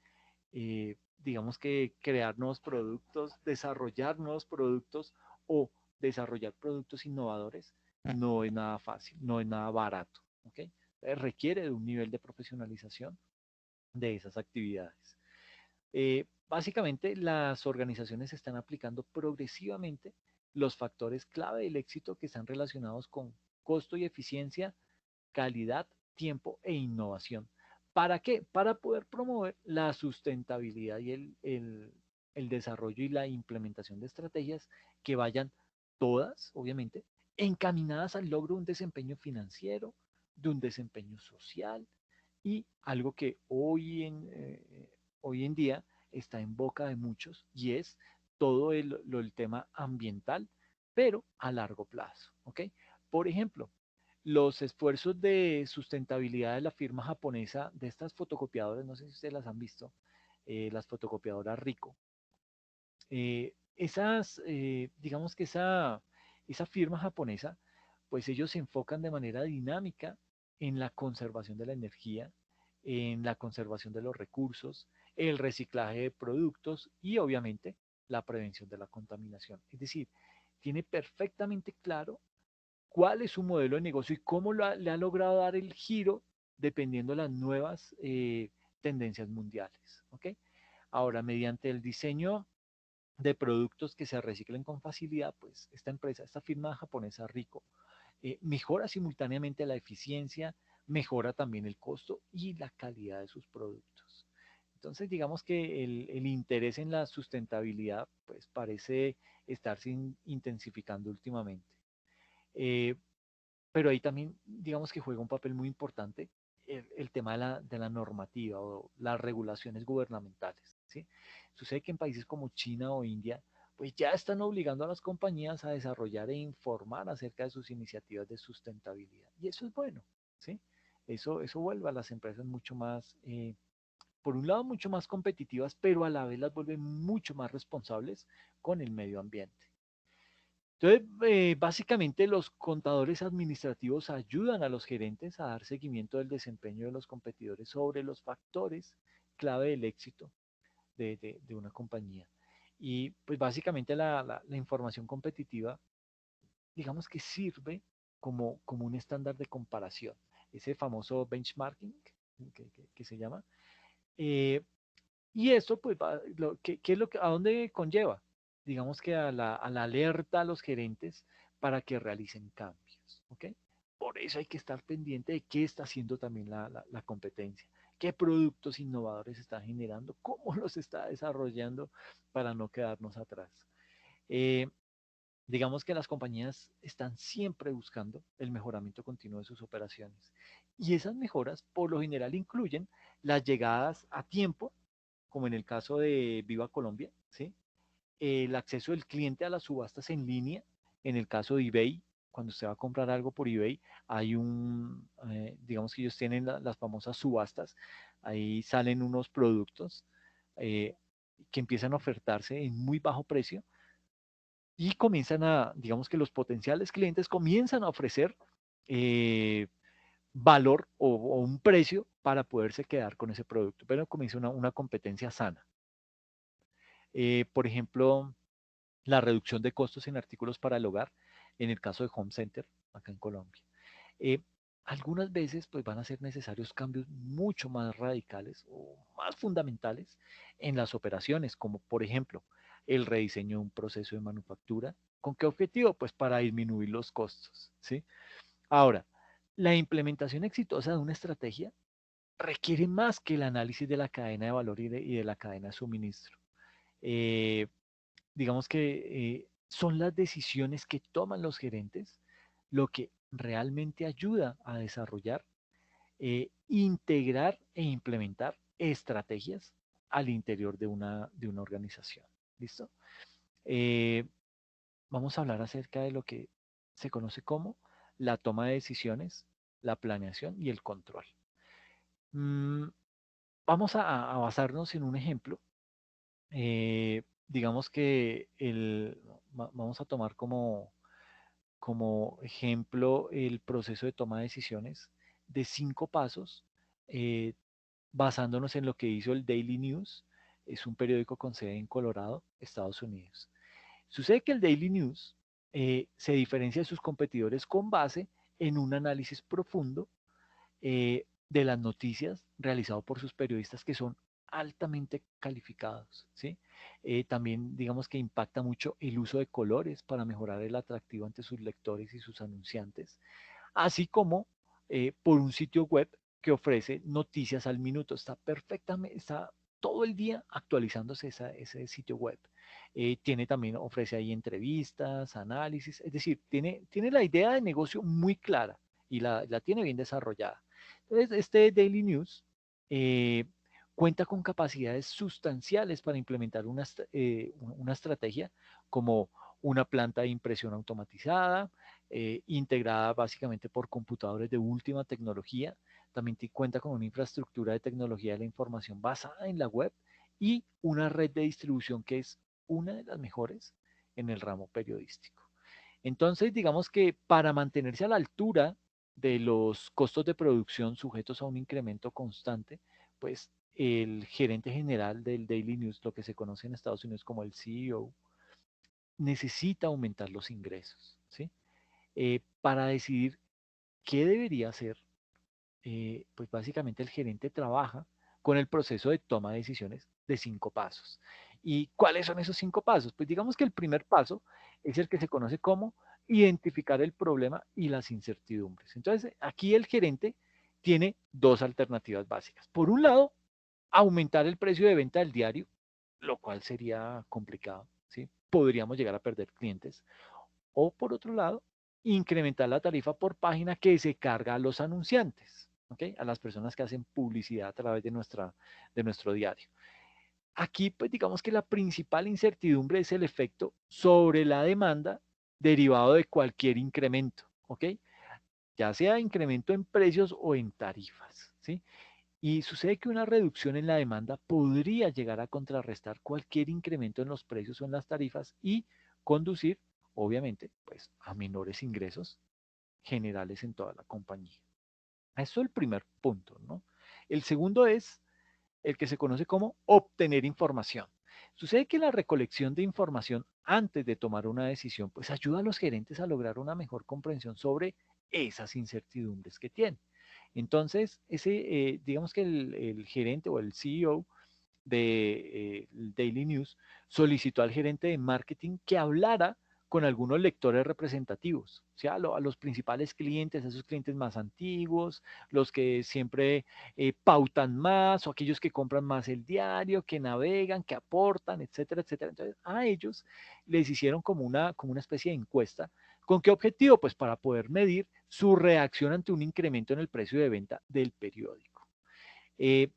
digamos que crear nuevos productos, desarrollar nuevos productos o desarrollar productos innovadores no es nada fácil, no es nada barato. ¿Ok? Requiere de un nivel de profesionalización de esas actividades. Básicamente, las organizaciones están aplicando progresivamente los factores clave del éxito que están relacionados con costo y eficiencia, calidad, tiempo e innovación. ¿Para qué? Para poder promover la sustentabilidad y el desarrollo y la implementación de estrategias que vayan todas, obviamente, encaminadas al logro de un desempeño financiero, de un desempeño social y algo que hoy en día está en boca de muchos y es todo el tema ambiental, pero a largo plazo. ¿Ok? Por ejemplo, los esfuerzos de sustentabilidad de la firma japonesa, de estas fotocopiadoras, no sé si ustedes las han visto, las fotocopiadoras Rico. Digamos que esa firma japonesa, pues ellos se enfocan de manera dinámica en la conservación de la energía, en la conservación de los recursos, el reciclaje de productos y obviamente la prevención de la contaminación. Es decir, tiene perfectamente claro cuál es su modelo de negocio y cómo le ha logrado dar el giro dependiendo de las nuevas tendencias mundiales. ¿Ok? Ahora, mediante el diseño de productos que se reciclen con facilidad, pues esta empresa, esta firma japonesa Rico, mejora simultáneamente la eficiencia, mejora también el costo y la calidad de sus productos. Entonces, digamos que el interés en la sustentabilidad, pues parece estarse intensificando últimamente. Eh, pero ahí también, digamos que juega un papel muy importante el tema de la normativa o las regulaciones gubernamentales, ¿sí? Sucede que en países como China o India, pues ya están obligando a las compañías a desarrollar e informar acerca de sus iniciativas de sustentabilidad. Y eso es bueno, ¿sí? Eso vuelve a las empresas mucho más, por un lado, mucho más competitivas, pero a la vez las vuelve mucho más responsables con el medio ambiente. Entonces, básicamente los contadores administrativos ayudan a los gerentes a dar seguimiento del desempeño de los competidores sobre los factores clave del éxito de una compañía. Y pues básicamente la información competitiva, digamos que sirve como un estándar de comparación, ese famoso benchmarking que se llama. Eh, y esto, pues, ¿qué es lo que, a dónde conlleva? Digamos que a la alerta a los gerentes para que realicen cambios, ¿ok? Por eso hay que estar pendiente de qué está haciendo también la competencia, qué productos innovadores está generando, cómo los está desarrollando para no quedarnos atrás. Eh, digamos que las compañías están siempre buscando el mejoramiento continuo de sus operaciones y esas mejoras por lo general incluyen las llegadas a tiempo como en el caso de Viva Colombia, ¿sí? El acceso del cliente a las subastas en línea, en el caso de eBay, cuando usted va a comprar algo por eBay, hay digamos que ellos tienen las famosas subastas, ahí salen unos productos eh, que empiezan a ofertarse en muy bajo precio y comienzan digamos que los potenciales clientes comienzan a ofrecer eh, valor o un precio para poderse quedar con ese producto, pero comienza una competencia sana. Por ejemplo, la reducción de costos en artículos para el hogar, en el caso de Home Center, acá en Colombia. Eh, algunas veces pues, van a ser necesarios cambios mucho más radicales o más fundamentales en las operaciones, como por ejemplo el rediseño de un proceso de manufactura. ¿Con qué objetivo? Pues para disminuir los costos, ¿sí? Ahora, la implementación exitosa de una estrategia requiere más que el análisis de la cadena de valor y de la cadena de suministro. Eh, digamos que son las decisiones que toman los gerentes lo que realmente ayuda a desarrollar, integrar e implementar estrategias al interior de una organización. ¿Listo? Eh, vamos a hablar acerca de lo que se conoce como la toma de decisiones, la planeación y el control. Mm, vamos a basarnos en un ejemplo. Digamos que vamos a tomar como ejemplo el proceso de toma de decisiones de 5 pasos, eh, basándonos en lo que hizo el Daily News, es un periódico con sede en Colorado, Estados Unidos. Sucede que el Daily News se diferencia de sus competidores con base en un análisis profundo de las noticias realizado por sus periodistas que son altamente calificados, ¿sí? También digamos que impacta mucho el uso de colores para mejorar el atractivo ante sus lectores y sus anunciantes, así como por un sitio web que ofrece noticias al minuto. Está perfectamente, está todo el día actualizándose ese sitio web. Tiene también, ofrece ahí entrevistas, análisis, es decir, tiene la idea de negocio muy clara y la tiene bien desarrollada. Entonces, este Daily News eh, cuenta con capacidades sustanciales para implementar una estrategia como una planta de impresión automatizada, integrada básicamente por computadores de última tecnología. También cuenta con una infraestructura de tecnología de la información basada en la web y una red de distribución que es una de las mejores en el ramo periodístico. Entonces, digamos que para mantenerse a la altura de los costos de producción sujetos a un incremento constante, pues el gerente general del Daily News, lo que se conoce en Estados Unidos como el CEO, necesita aumentar los ingresos, ¿sí? Para decidir qué debería hacer, pues básicamente el gerente trabaja con el proceso de toma de decisiones de 5 pasos. ¿Y cuáles son esos 5 pasos? Pues digamos que el primer paso es el que se conoce como identificar el problema y las incertidumbres. Entonces, aquí el gerente tiene 2 alternativas básicas. Por un lado, aumentar el precio de venta del diario, lo cual sería complicado, ¿sí? Podríamos llegar a perder clientes. O por otro lado, incrementar la tarifa por página que se carga a los anunciantes. ¿ok? A las personas que hacen publicidad a través de nuestro diario. Aquí, pues digamos que la principal incertidumbre es el efecto sobre la demanda derivado de cualquier incremento, ¿ok? Ya sea incremento en precios o en tarifas, ¿sí? Y sucede que una reducción en la demanda podría llegar a contrarrestar cualquier incremento en los precios o en las tarifas y conducir, obviamente, pues a menores ingresos generales en toda la compañía. Eso es el primer punto, ¿no? El segundo es el que se conoce como obtener información. Sucede que la recolección de información antes de tomar una decisión, pues ayuda a los gerentes a lograr una mejor comprensión sobre esas incertidumbres que tienen. Entonces, digamos que el gerente o el CEO de Daily News solicitó al gerente de marketing que hablara con algunos lectores representativos, o sea, a los principales clientes, a esos clientes más antiguos, los que siempre pautan más o aquellos que compran más el diario, que navegan, que aportan, etcétera, etcétera. Entonces, a ellos les hicieron como una especie de encuesta. ¿Con qué objetivo? Pues para poder medir su reacción ante un incremento en el precio de venta del periódico.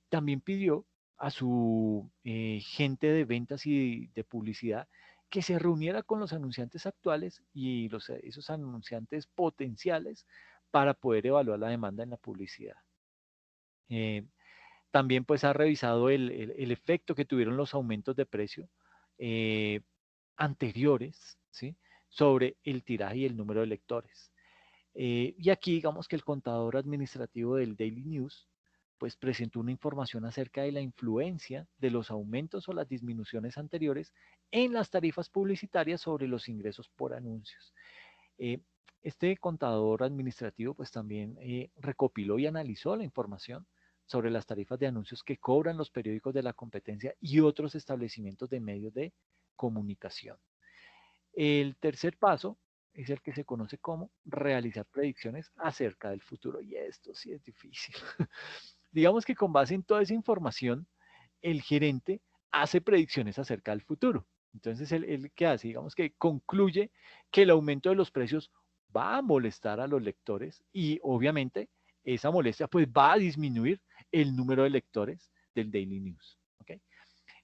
También pidió a su gente de ventas y de publicidad que se reuniera con los anunciantes actuales y esos anunciantes potenciales para poder evaluar la demanda en la publicidad. Eh, También pues ha revisado el efecto que tuvieron los aumentos de precio eh, anteriores, ¿sí? Sobre el tiraje y el número de lectores. Y aquí digamos que el contador administrativo del Daily News pues presentó una información acerca de la influencia de los aumentos o las disminuciones anteriores en las tarifas publicitarias sobre los ingresos por anuncios. Eh, este contador administrativo pues también recopiló y analizó la información sobre las tarifas de anuncios que cobran los periódicos de la competencia y otros establecimientos de medios de comunicación. El tercer paso es el que se conoce como realizar predicciones acerca del futuro. Y esto sí es difícil. Digamos que con base en toda esa información, el gerente hace predicciones acerca del futuro. Entonces, ¿qué hace? Digamos que concluye que el aumento de los precios va a molestar a los lectores y obviamente esa molestia pues va a disminuir el número de lectores del Daily News. ¿Okay?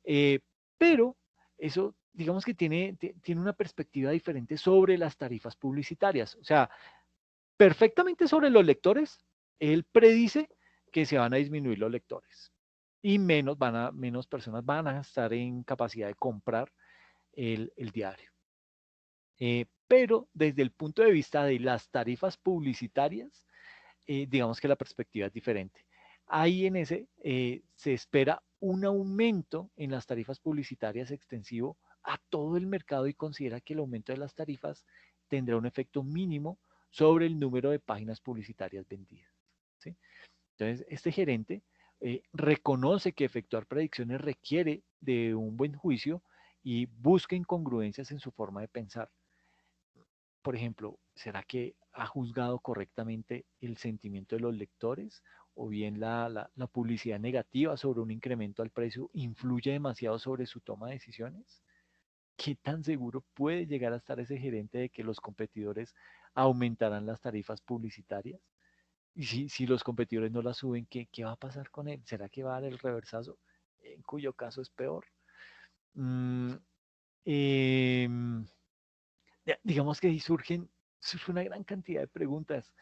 Eh, pero eso, digamos que tiene una perspectiva diferente sobre las tarifas publicitarias. O sea, perfectamente sobre los lectores, él predice que se van a disminuir los lectores y menos personas van a estar en capacidad de comprar el diario. Pero desde el punto de vista de las tarifas publicitarias, digamos que la perspectiva es diferente. Ahí en ese se espera un aumento en las tarifas publicitarias extensivo a todo el mercado y considera que el aumento de las tarifas tendrá un efecto mínimo sobre el número de páginas publicitarias vendidas. ¿Sí? Entonces, este gerente reconoce que efectuar predicciones requiere de un buen juicio y busca incongruencias en su forma de pensar. Por ejemplo, ¿será que ha juzgado correctamente el sentimiento de los lectores? ¿O bien la publicidad negativa sobre un incremento al precio influye demasiado sobre su toma de decisiones? ¿Qué tan seguro puede llegar a estar ese gerente de que los competidores aumentarán las tarifas publicitarias? Y si los competidores no las suben, ¿qué va a pasar con él? ¿Será que va a dar el reversazo? En cuyo caso es peor. Mm, em, digamos que ahí surge una gran cantidad de preguntas.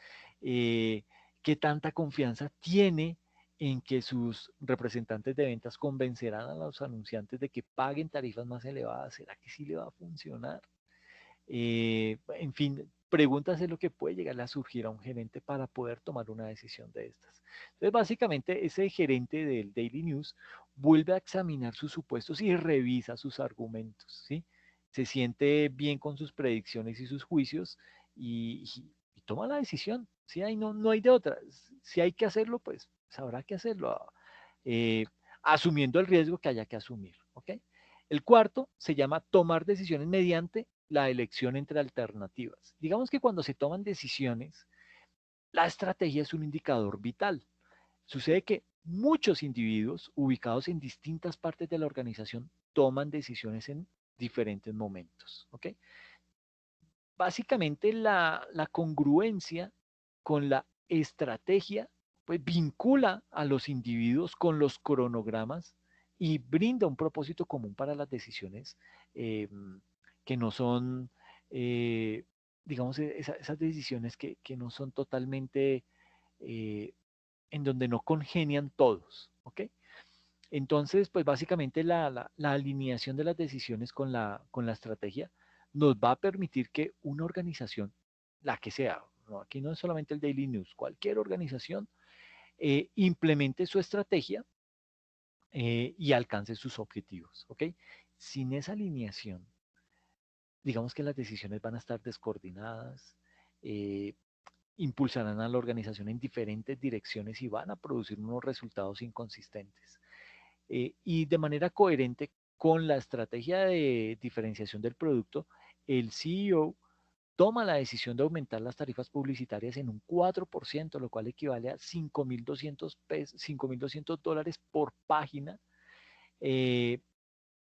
Eh, ¿Qué tanta confianza tiene en que sus representantes de ventas convencerán a los anunciantes de que paguen tarifas más elevadas? ¿Será que sí le va a funcionar? En fin, preguntas es lo que puede llegar a surgir a un gerente para poder tomar una decisión de estas. Entonces, básicamente, ese gerente del Daily News vuelve a examinar sus supuestos y revisa sus argumentos, ¿sí? Se siente bien con sus predicciones y sus juicios y toma la decisión, ¿sí? Ahí no hay de otra. Si hay que hacerlo, pues habrá que hacerlo, eh, asumiendo el riesgo que haya que asumir, ¿ok? El cuarto se llama tomar decisiones mediante la elección entre alternativas. Digamos que cuando se toman decisiones, la estrategia es un indicador vital. Sucede que muchos individuos ubicados en distintas partes de la organización toman decisiones en diferentes momentos. ¿Ok? Básicamente la congruencia con la estrategia pues vincula a los individuos con los cronogramas y brinda un propósito común para las decisiones eh, que no son, eh, digamos, esas decisiones que no son totalmente, eh, en donde no congenian todos, ¿ok? Entonces, pues básicamente la alineación de las decisiones con la estrategia nos va a permitir que una organización, la que sea, ¿no? Aquí no es solamente el Daily News, cualquier organización, implemente su estrategia y alcance sus objetivos, ¿ok? Sin esa alineación, digamos que las decisiones van a estar descoordinadas, eh, impulsarán a la organización en diferentes direcciones y van a producir unos resultados inconsistentes. Y de manera coherente con la estrategia de diferenciación del producto, el CEO toma la decisión de aumentar las tarifas publicitarias en un 4%, lo cual equivale a 5.200 dólares por página. eh,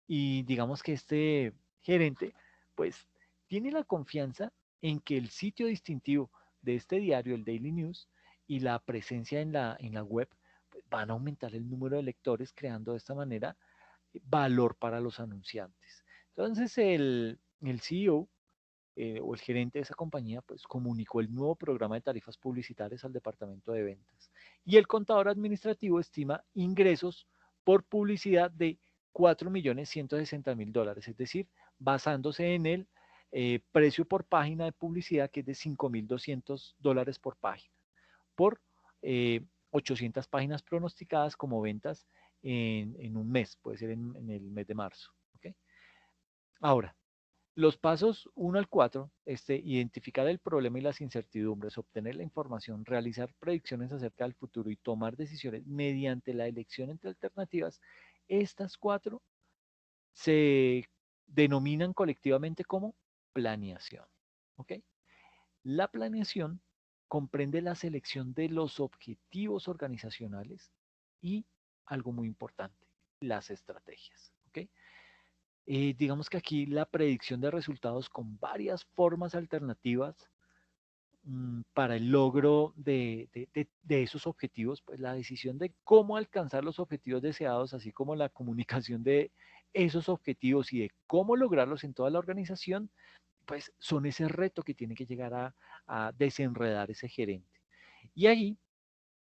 y digamos que este gerente, pues, tiene la confianza en que el sitio distintivo de este diario, el Daily News, y la presencia en la web, pues, van a aumentar el número de lectores, creando de esta manera valor para los anunciantes. Entonces, el CEO o el gerente de esa compañía, pues comunicó el nuevo programa de tarifas publicitarias al departamento de ventas. Y el contador administrativo estima ingresos por publicidad de 4.160.000 dólares, es decir, basándose en el precio por página de publicidad, que es de 5.200 dólares por página, por 800 páginas pronosticadas como ventas un mes, puede ser en el mes de marzo. ¿Okay? Ahora, los pasos 1 al 4, identificar el problema y las incertidumbres, obtener la información, realizar predicciones acerca del futuro y tomar decisiones mediante la elección entre alternativas, estas 4 se denominan colectivamente como planeación. ¿Ok? La planeación comprende la selección de los objetivos organizacionales y, algo muy importante, las estrategias. ¿Ok? Digamos que aquí la predicción de resultados con varias formas alternativas para el logro de esos objetivos, pues la decisión de cómo alcanzar los objetivos deseados, así como la comunicación de esos objetivos y de cómo lograrlos en toda la organización, pues son ese reto que tiene que llegar a desenredar ese gerente. Y ahí,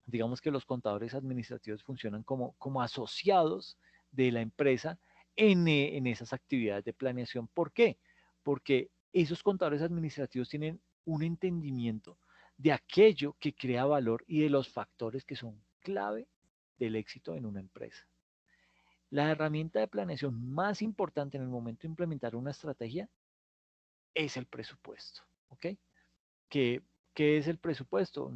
digamos que los contadores administrativos funcionan como asociados de la empresa en esas actividades de planeación. ¿Por qué? Porque esos contadores administrativos tienen un entendimiento de aquello que crea valor y de los factores que son clave del éxito en una empresa. La herramienta de planeación más importante en el momento de implementar una estrategia es el presupuesto. ¿Ok? ¿Qué, qué es el presupuesto?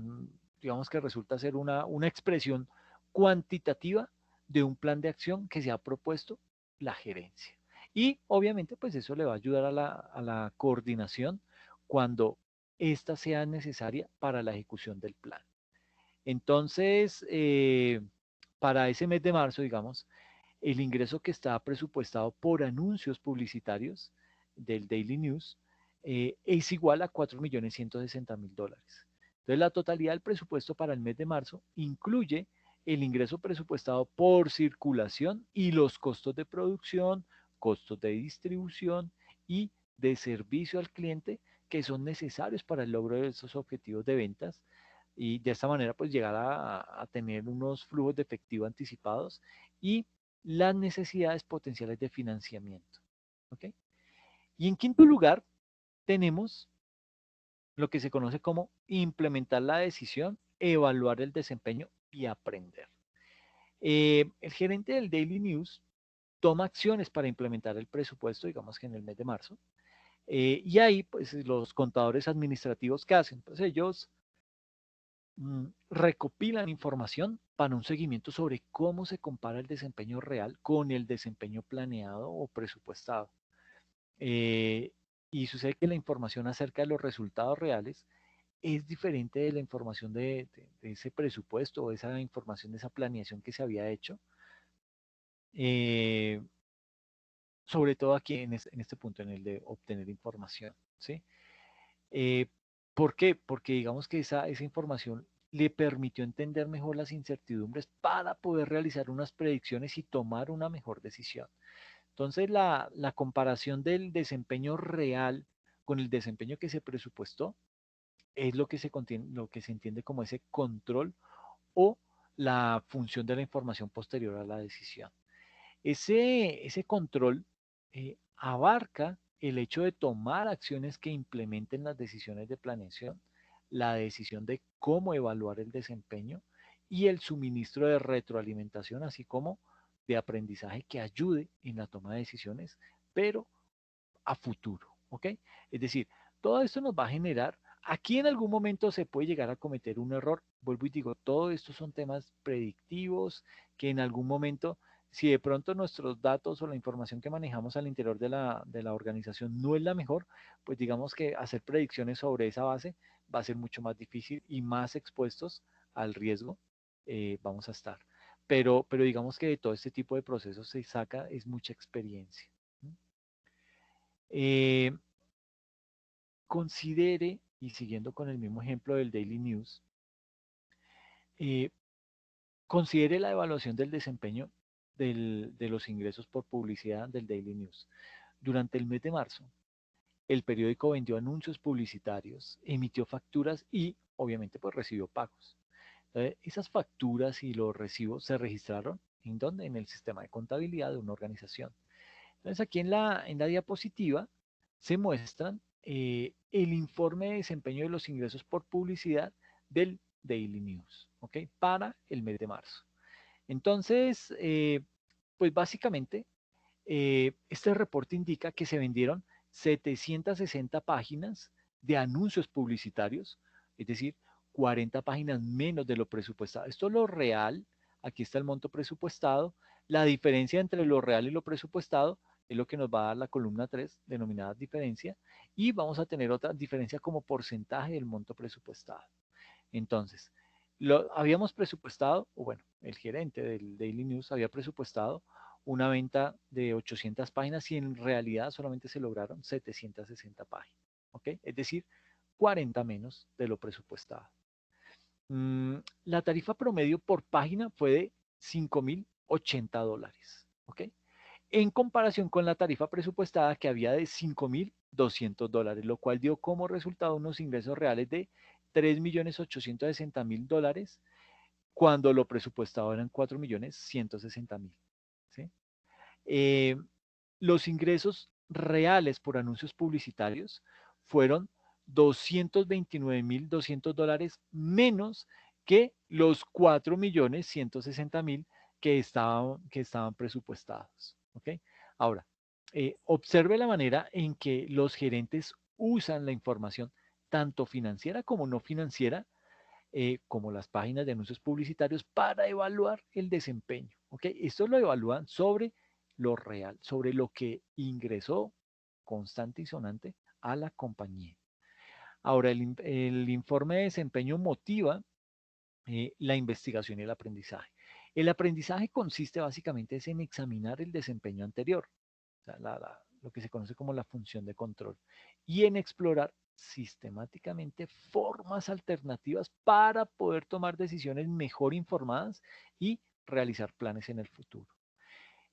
Digamos que resulta ser una expresión cuantitativa de un plan de acción que se ha propuesto la gerencia. Y obviamente, pues eso le va a ayudar a la coordinación cuando ésta sea necesaria para la ejecución del plan. Entonces, para ese mes de marzo, digamos, el ingreso que está presupuestado por anuncios publicitarios del Daily News es igual a 4.160.000 dólares. Entonces, la totalidad del presupuesto para el mes de marzo incluye el ingreso presupuestado por circulación y los costos de producción, costos de distribución y de servicio al cliente que son necesarios para el logro de esos objetivos de ventas y de esta manera pues llegar a tener unos flujos de efectivo anticipados y las necesidades potenciales de financiamiento. ¿Ok? Y en quinto lugar, tenemos lo que se conoce como implementar la decisión, evaluar el desempeño y aprender. El gerente del Daily News toma acciones para implementar el presupuesto, digamos que en el mes de marzo, y ahí pues los contadores administrativos, ¿qué hacen? Pues ellos recopilan información para un seguimiento sobre cómo se compara el desempeño real con el desempeño planeado o presupuestado. Eh, y sucede que la información acerca de los resultados reales es diferente de la información de ese presupuesto o esa información de esa planeación que se había hecho, eh, sobre todo aquí en este punto, en el de obtener información. ¿Sí? Eh, ¿Por qué? Porque digamos que esa información le permitió entender mejor las incertidumbres para poder realizar unas predicciones y tomar una mejor decisión. Entonces, la comparación del desempeño real con el desempeño que se presupuestó es lo que se entiende como ese control o la función de la información posterior a la decisión. Ese control abarca el hecho de tomar acciones que implementen las decisiones de planeación, la decisión de cómo evaluar el desempeño y el suministro de retroalimentación, así como de aprendizaje que ayude en la toma de decisiones, pero a futuro, ¿ok? Es decir, todo esto nos va a generar, aquí en algún momento se puede llegar a cometer un error, vuelvo y digo, todo esto son temas predictivos que en algún momento, si de pronto nuestros datos o la información que manejamos al interior de la organización no es la mejor, pues digamos que hacer predicciones sobre esa base va a ser mucho más difícil y más expuestos al riesgo vamos a estar. Pero digamos que de todo este tipo de procesos se saca es mucha experiencia. Eh, Considere, y siguiendo con el mismo ejemplo del Daily News, eh, considere la evaluación del desempeño de los ingresos por publicidad del Daily News. Durante el mes de marzo, el periódico vendió anuncios publicitarios, emitió facturas y obviamente pues recibió pagos. Esas facturas y los recibos se registraron ¿en dónde? En el sistema de contabilidad de una organización. Entonces aquí en la diapositiva se muestran el informe de desempeño de los ingresos por publicidad del Daily News, ¿ok? Para el mes de marzo. Entonces, pues básicamente, este reporte indica que se vendieron 760 páginas de anuncios publicitarios, es decir, 40 páginas menos de lo presupuestado. Esto es lo real, aquí está el monto presupuestado. La diferencia entre lo real y lo presupuestado es lo que nos va a dar la columna 3, denominada diferencia, y vamos a tener otra diferencia como porcentaje del monto presupuestado. Entonces, habíamos presupuestado, o bueno, el gerente del Daily News había presupuestado una venta de 800 páginas y en realidad solamente se lograron 760 páginas. ¿Ok? Es decir, 40 menos de lo presupuestado. La tarifa promedio por página fue de $5,080. ¿Ok? En comparación con la tarifa presupuestada que había de $5,200, lo cual dio como resultado unos ingresos reales de $3,860,000 cuando lo presupuestado eran $4,160,000. ¿Sí? Eh, los ingresos reales por anuncios publicitarios fueron $229,200 menos que los 4,160,000 que estaban presupuestados. ¿Ok? Ahora, observe la manera en que los gerentes usan la información, tanto financiera como no financiera, como las páginas de anuncios publicitarios, para evaluar el desempeño. ¿Ok? Esto lo evalúan sobre lo real, sobre lo que ingresó constante y sonante a la compañía. Ahora, el informe de desempeño motiva la investigación y el aprendizaje. El aprendizaje consiste básicamente es en examinar el desempeño anterior, o sea, lo que se conoce como la función de control, y en explorar sistemáticamente formas alternativas para poder tomar decisiones mejor informadas y realizar planes en el futuro.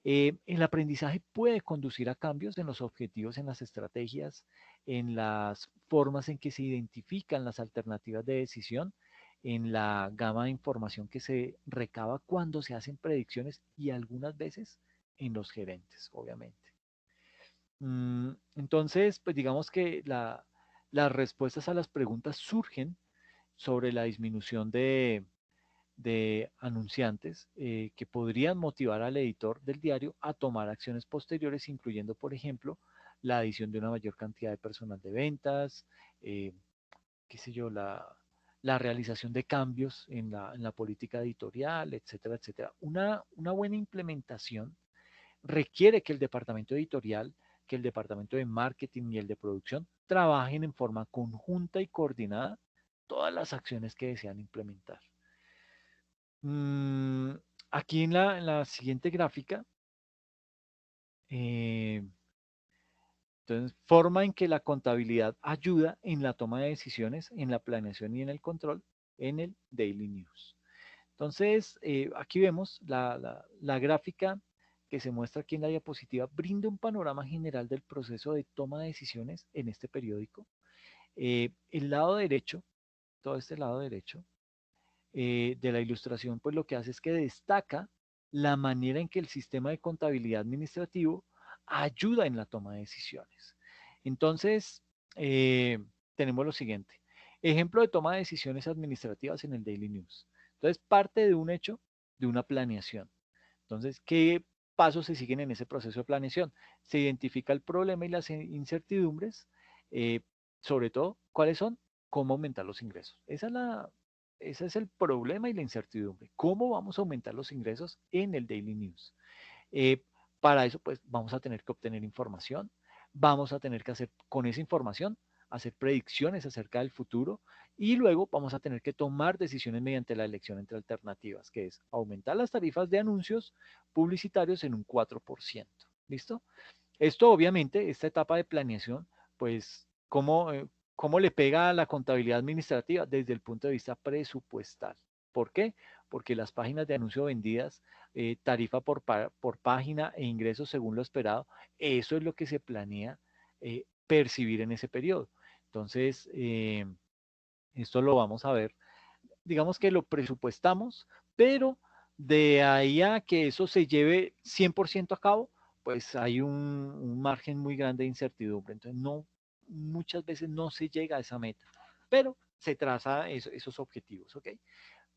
El aprendizaje puede conducir a cambios en los objetivos, en las estrategias, en las formas en que se identifican las alternativas de decisión, en la gama de información que se recaba cuando se hacen predicciones y algunas veces en los gerentes, obviamente. Entonces, pues digamos que las respuestas a las preguntas surgen sobre la disminución de anunciantes que podrían motivar al editor del diario a tomar acciones posteriores, incluyendo, por ejemplo, la adición de una mayor cantidad de personal de ventas, eh, qué sé yo, la realización de cambios en la política editorial, etcétera, etcétera. Una buena implementación requiere que el departamento editorial, que el departamento de marketing y el de producción trabajen en forma conjunta y coordinada todas las acciones que desean implementar. Mm, Aquí en la siguiente gráfica, eh, entonces, forma en que la contabilidad ayuda en la toma de decisiones, en la planeación y en el control. en el Daily News. Entonces, aquí vemos la gráfica que se muestra aquí en la diapositiva, brinda un panorama general del proceso de toma de decisiones en este periódico. El lado derecho, todo este lado derecho de la ilustración, pues lo que hace es que destaca la manera en que el sistema de contabilidad administrativo ayuda en la toma de decisiones. Entonces, eh, tenemos lo siguiente. Ejemplo de toma de decisiones administrativas en el Daily News. Entonces, parte de un hecho, de una planeación. Entonces, ¿qué pasos se siguen en ese proceso de planeación? Se identifica el problema y las incertidumbres, eh, sobre todo, ¿cuáles son? ¿Cómo aumentar los ingresos? Ese es el problema y la incertidumbre. ¿Cómo vamos a aumentar los ingresos en el Daily News? Eh, para eso, pues vamos a tener que obtener información, vamos a tener que hacer con esa información, hacer predicciones acerca del futuro y luego vamos a tener que tomar decisiones mediante la elección entre alternativas, que es aumentar las tarifas de anuncios publicitarios en un 4%. ¿Listo? Esto obviamente, esta etapa de planeación, pues, ¿cómo le pega a la contabilidad administrativa? Desde el punto de vista presupuestal. ¿Por qué? Porque las páginas de anuncio vendidas, tarifa por página e ingresos según lo esperado, eso es lo que se planea percibir en ese periodo. Entonces, esto lo vamos a ver, digamos que lo presupuestamos, pero de ahí a que eso se lleve 100% a cabo, pues hay un margen muy grande de incertidumbre. Entonces, no, muchas veces no se llega a esa meta, pero se traza esos objetivos, ¿ok?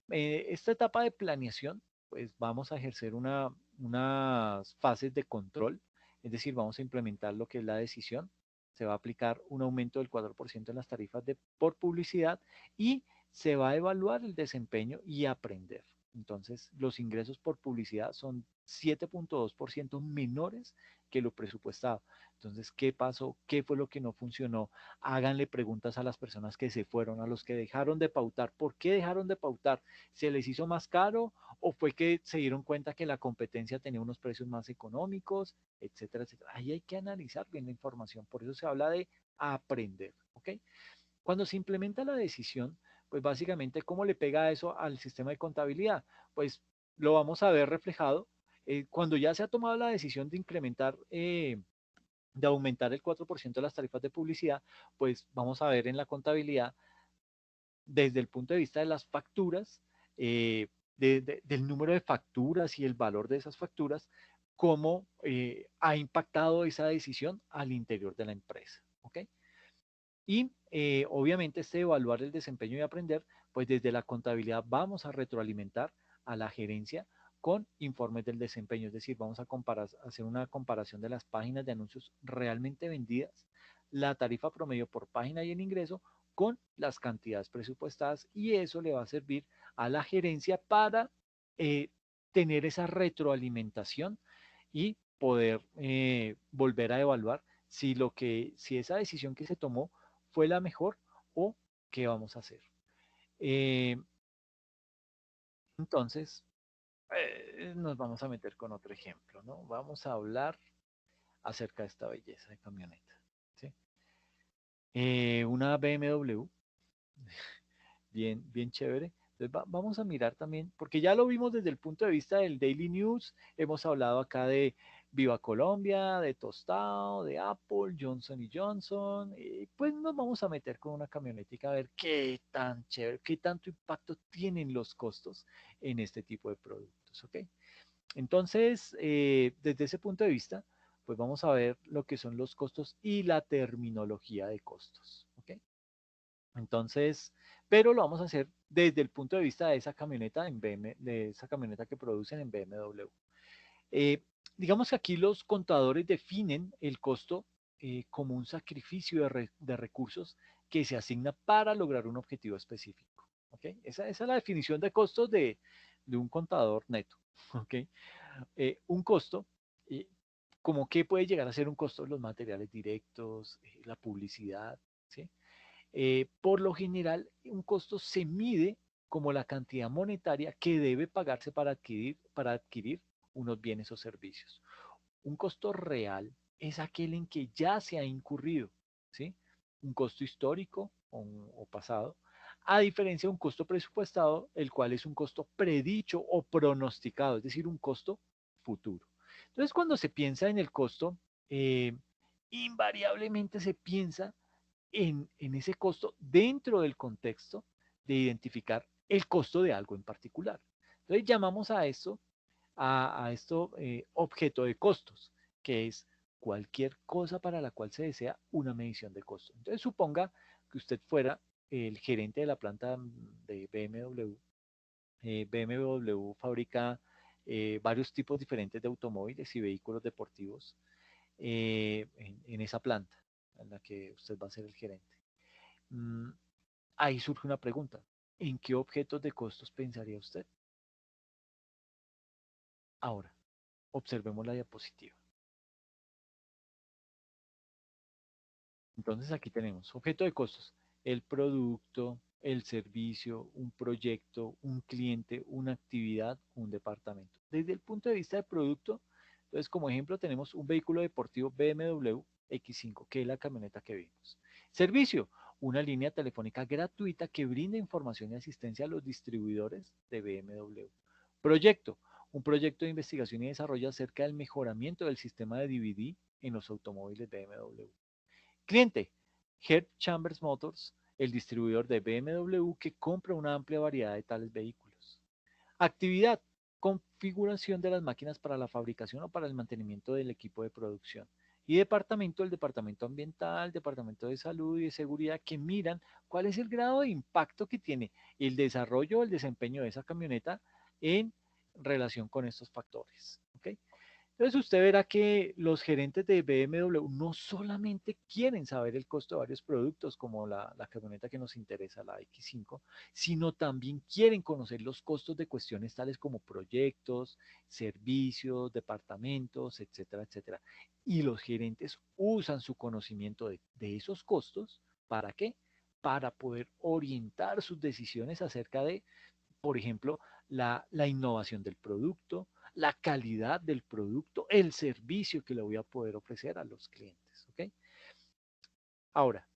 Esta etapa de planeación, pues vamos a ejercer unas fases de control, es decir, vamos a implementar lo que es la decisión, se va a aplicar un aumento del 4% en las tarifas por publicidad y se va a evaluar el desempeño y aprender. Entonces, los ingresos por publicidad son 7.2% menores que lo presupuestado. Entonces, ¿qué pasó? ¿Qué fue lo que no funcionó? Háganle preguntas a las personas que se fueron, a los que dejaron de pautar. ¿Por qué dejaron de pautar? ¿Se les hizo más caro o fue que se dieron cuenta que la competencia tenía unos precios más económicos, etcétera, etcétera? Ahí hay que analizar bien la información. Por eso se habla de aprender, ¿ok? Cuando se implementa la decisión, pues básicamente, ¿cómo le pega eso al sistema de contabilidad? Pues lo vamos a ver reflejado cuando ya se ha tomado la decisión de incrementar, de aumentar el 4% de las tarifas de publicidad, pues vamos a ver en la contabilidad desde el punto de vista de las facturas, del número de facturas y el valor de esas facturas, cómo ha impactado esa decisión al interior de la empresa. ¿Ok? Y obviamente este evaluar el desempeño y aprender, pues desde la contabilidad vamos a retroalimentar a la gerencia con informes del desempeño, es decir, vamos a hacer una comparación de las páginas de anuncios realmente vendidas, la tarifa promedio por página y el ingreso con las cantidades presupuestadas y eso le va a servir a la gerencia para eh, tener esa retroalimentación y poder volver a evaluar si esa decisión que se tomó fue la mejor o qué vamos a hacer. Eh, entonces, nos vamos a meter con otro ejemplo, ¿no? Vamos a hablar acerca de esta belleza de camioneta. ¿Sí? Una BMW, bien, bien chévere. Entonces vamos a mirar también, porque ya lo vimos desde el punto de vista del Daily News, hemos hablado acá de Viva Colombia, de Tostado, de Apple, Johnson y Johnson, y pues nos vamos a meter con una camionetica a ver qué tan chévere, qué tanto impacto tienen los costos en este tipo de productos, ¿ok? Entonces, desde ese punto de vista, pues vamos a ver lo que son los costos y la terminología de costos, ¿ok? Entonces, pero lo vamos a hacer desde el punto de vista de esa camioneta de esa camioneta que producen en BMW. Eh, digamos que aquí los contadores definen el costo como un sacrificio de recursos que se asigna para lograr un objetivo específico. ¿Okay? Esa es la definición de costos de un contador neto. ¿Okay? Un costo, eh, como que puede llegar a ser un costo de los materiales directos, la publicidad, ¿sí? Por lo general, un costo se mide como la cantidad monetaria que debe pagarse para adquirir unos bienes o servicios. Un costo real es aquel en que ya se ha incurrido, ¿sí? Un costo histórico o pasado, a diferencia de un costo presupuestado, el cual es un costo predicho o pronosticado, es decir, un costo futuro. Entonces, cuando se piensa en el costo, eh, invariablemente se piensa en ese costo dentro del contexto de identificar el costo de algo en particular. Entonces, llamamos a esto objeto de costos, que es cualquier cosa para la cual se desea una medición de costo. Entonces, suponga que usted fuera el gerente de la planta de BMW. BMW fabrica varios tipos diferentes de automóviles y vehículos deportivos en esa planta en la que usted va a ser el gerente. Mm, Ahí surge una pregunta. ¿En qué objetos de costos pensaría usted? Ahora, observemos la diapositiva. Entonces aquí tenemos objeto de costos, el producto, el servicio, un proyecto, un cliente, una actividad, un departamento. Desde el punto de vista de producto, entonces como ejemplo tenemos un vehículo deportivo BMW X5, que es la camioneta que vimos. Servicio, una línea telefónica gratuita que brinda información y asistencia a los distribuidores de BMW. Proyecto, un proyecto de investigación y desarrollo acerca del mejoramiento del sistema de DVD en los automóviles BMW. Cliente, Herb Chambers Motors, el distribuidor de BMW que compra una amplia variedad de tales vehículos. Actividad, configuración de las máquinas para la fabricación o para el mantenimiento del equipo de producción. Y departamento, el departamento ambiental, departamento de salud y de seguridad que miran cuál es el grado de impacto que tiene el desarrollo o el desempeño de esa camioneta en relación con estos factores. ¿Okay? Entonces usted verá que los gerentes de BMW no solamente quieren saber el costo de varios productos, como la camioneta que nos interesa, la X5, sino también quieren conocer los costos de cuestiones tales como proyectos, servicios, departamentos, etcétera, etcétera. Y los gerentes usan su conocimiento de esos costos, ¿para qué? Para poder orientar sus decisiones acerca de, por ejemplo, la innovación del producto, la calidad del producto, el servicio que le voy a poder ofrecer a los clientes. ¿Okay? Ahora,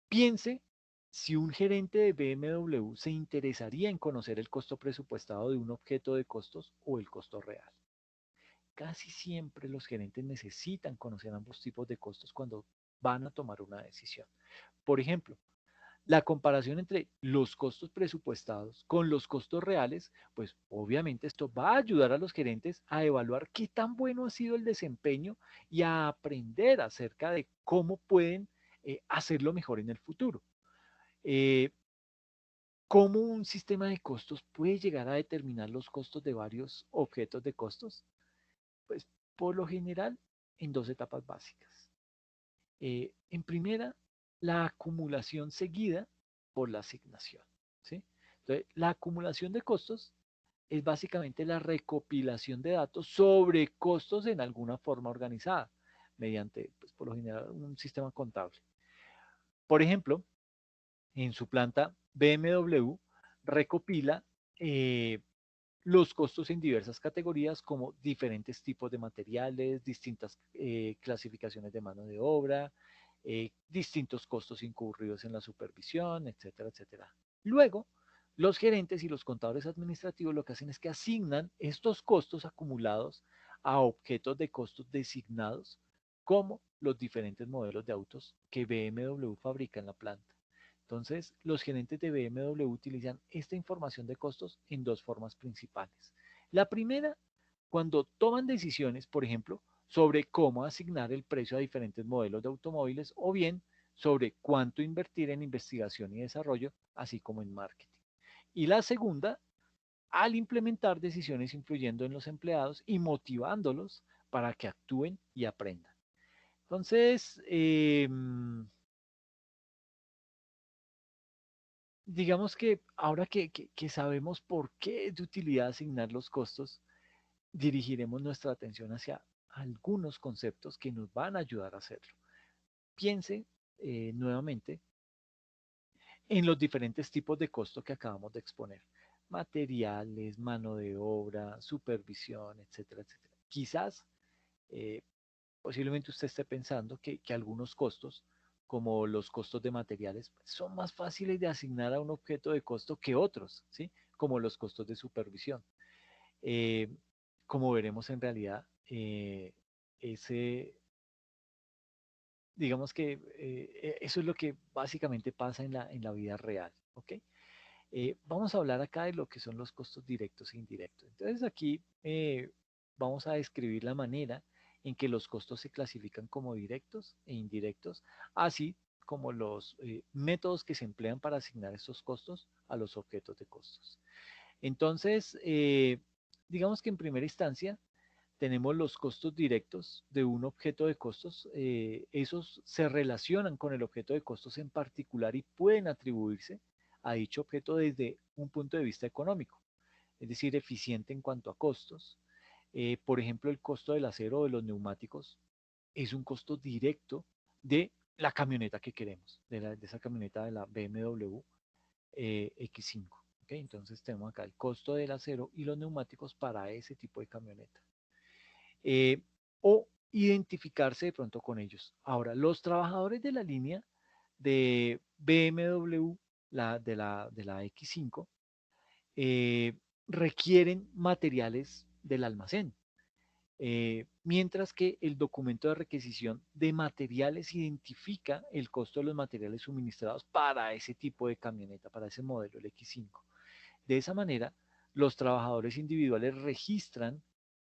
piense si un gerente de BMW se interesaría en conocer el costo presupuestado de un objeto de costos o el costo real. Casi siempre los gerentes necesitan conocer ambos tipos de costos cuando van a tomar una decisión. Por ejemplo, la comparación entre los costos presupuestados con los costos reales, pues obviamente esto va a ayudar a los gerentes a evaluar qué tan bueno ha sido el desempeño y a aprender acerca de cómo pueden hacerlo mejor en el futuro. Eh, ¿Cómo un sistema de costos puede llegar a determinar los costos de varios objetos de costos? Pues por lo general en dos etapas básicas. En primera, la acumulación seguida por la asignación. ¿Sí? Entonces, la acumulación de costos es básicamente la recopilación de datos sobre costos en alguna forma organizada, mediante, pues, por lo general, un sistema contable. Por ejemplo, en su planta, BMW recopila los costos en diversas categorías como diferentes tipos de materiales, distintas clasificaciones de mano de obra, distintos costos incurridos en la supervisión, etcétera, etcétera. Luego, los gerentes y los contadores administrativos lo que hacen es que asignan estos costos acumulados a objetos de costos designados como los diferentes modelos de autos que BMW fabrica en la planta. Entonces, los gerentes de BMW utilizan esta información de costos en dos formas principales. La primera, cuando toman decisiones, por ejemplo, sobre cómo asignar el precio a diferentes modelos de automóviles o bien sobre cuánto invertir en investigación y desarrollo, así como en marketing. Y la segunda, al implementar decisiones influyendo en los empleados y motivándolos para que actúen y aprendan. Entonces, digamos que ahora que sabemos por qué es de utilidad asignar los costos, dirigiremos nuestra atención hacia algunos conceptos que nos van a ayudar a hacerlo. Piense nuevamente en los diferentes tipos de costos que acabamos de exponer. Materiales, mano de obra, supervisión, etcétera, etcétera. Quizás, posiblemente usted esté pensando que algunos costos como los costos de materiales, pues, son más fáciles de asignar a un objeto de costo que otros, ¿sí? Como los costos de supervisión. Eh, como veremos en realidad, ese, digamos que eso es lo que básicamente pasa en la vida real, ¿ok? Vamos a hablar acá de lo que son los costos directos e indirectos. Entonces aquí vamos a describir la manera en que los costos se clasifican como directos e indirectos, así como los métodos que se emplean para asignar estos costos a los objetos de costos. Entonces, digamos que en primera instancia tenemos los costos directos de un objeto de costos. Esos se relacionan con el objeto de costos en particular y pueden atribuirse a dicho objeto desde un punto de vista económico, es decir, eficiente en cuanto a costos. Por ejemplo, el costo del acero o de los neumáticos es un costo directo de la camioneta que queremos, de esa camioneta de la BMW X5. ¿Okay? Entonces tenemos acá el costo del acero y los neumáticos para ese tipo de camioneta. eh, o identificarse de pronto con ellos. Ahora, los trabajadores de la línea de BMW, de la X5, eh, requieren materiales del almacén, mientras que el documento de requisición de materiales identifica el costo de los materiales suministrados para ese tipo de camioneta, para ese modelo, el X5. De esa manera, los trabajadores individuales registran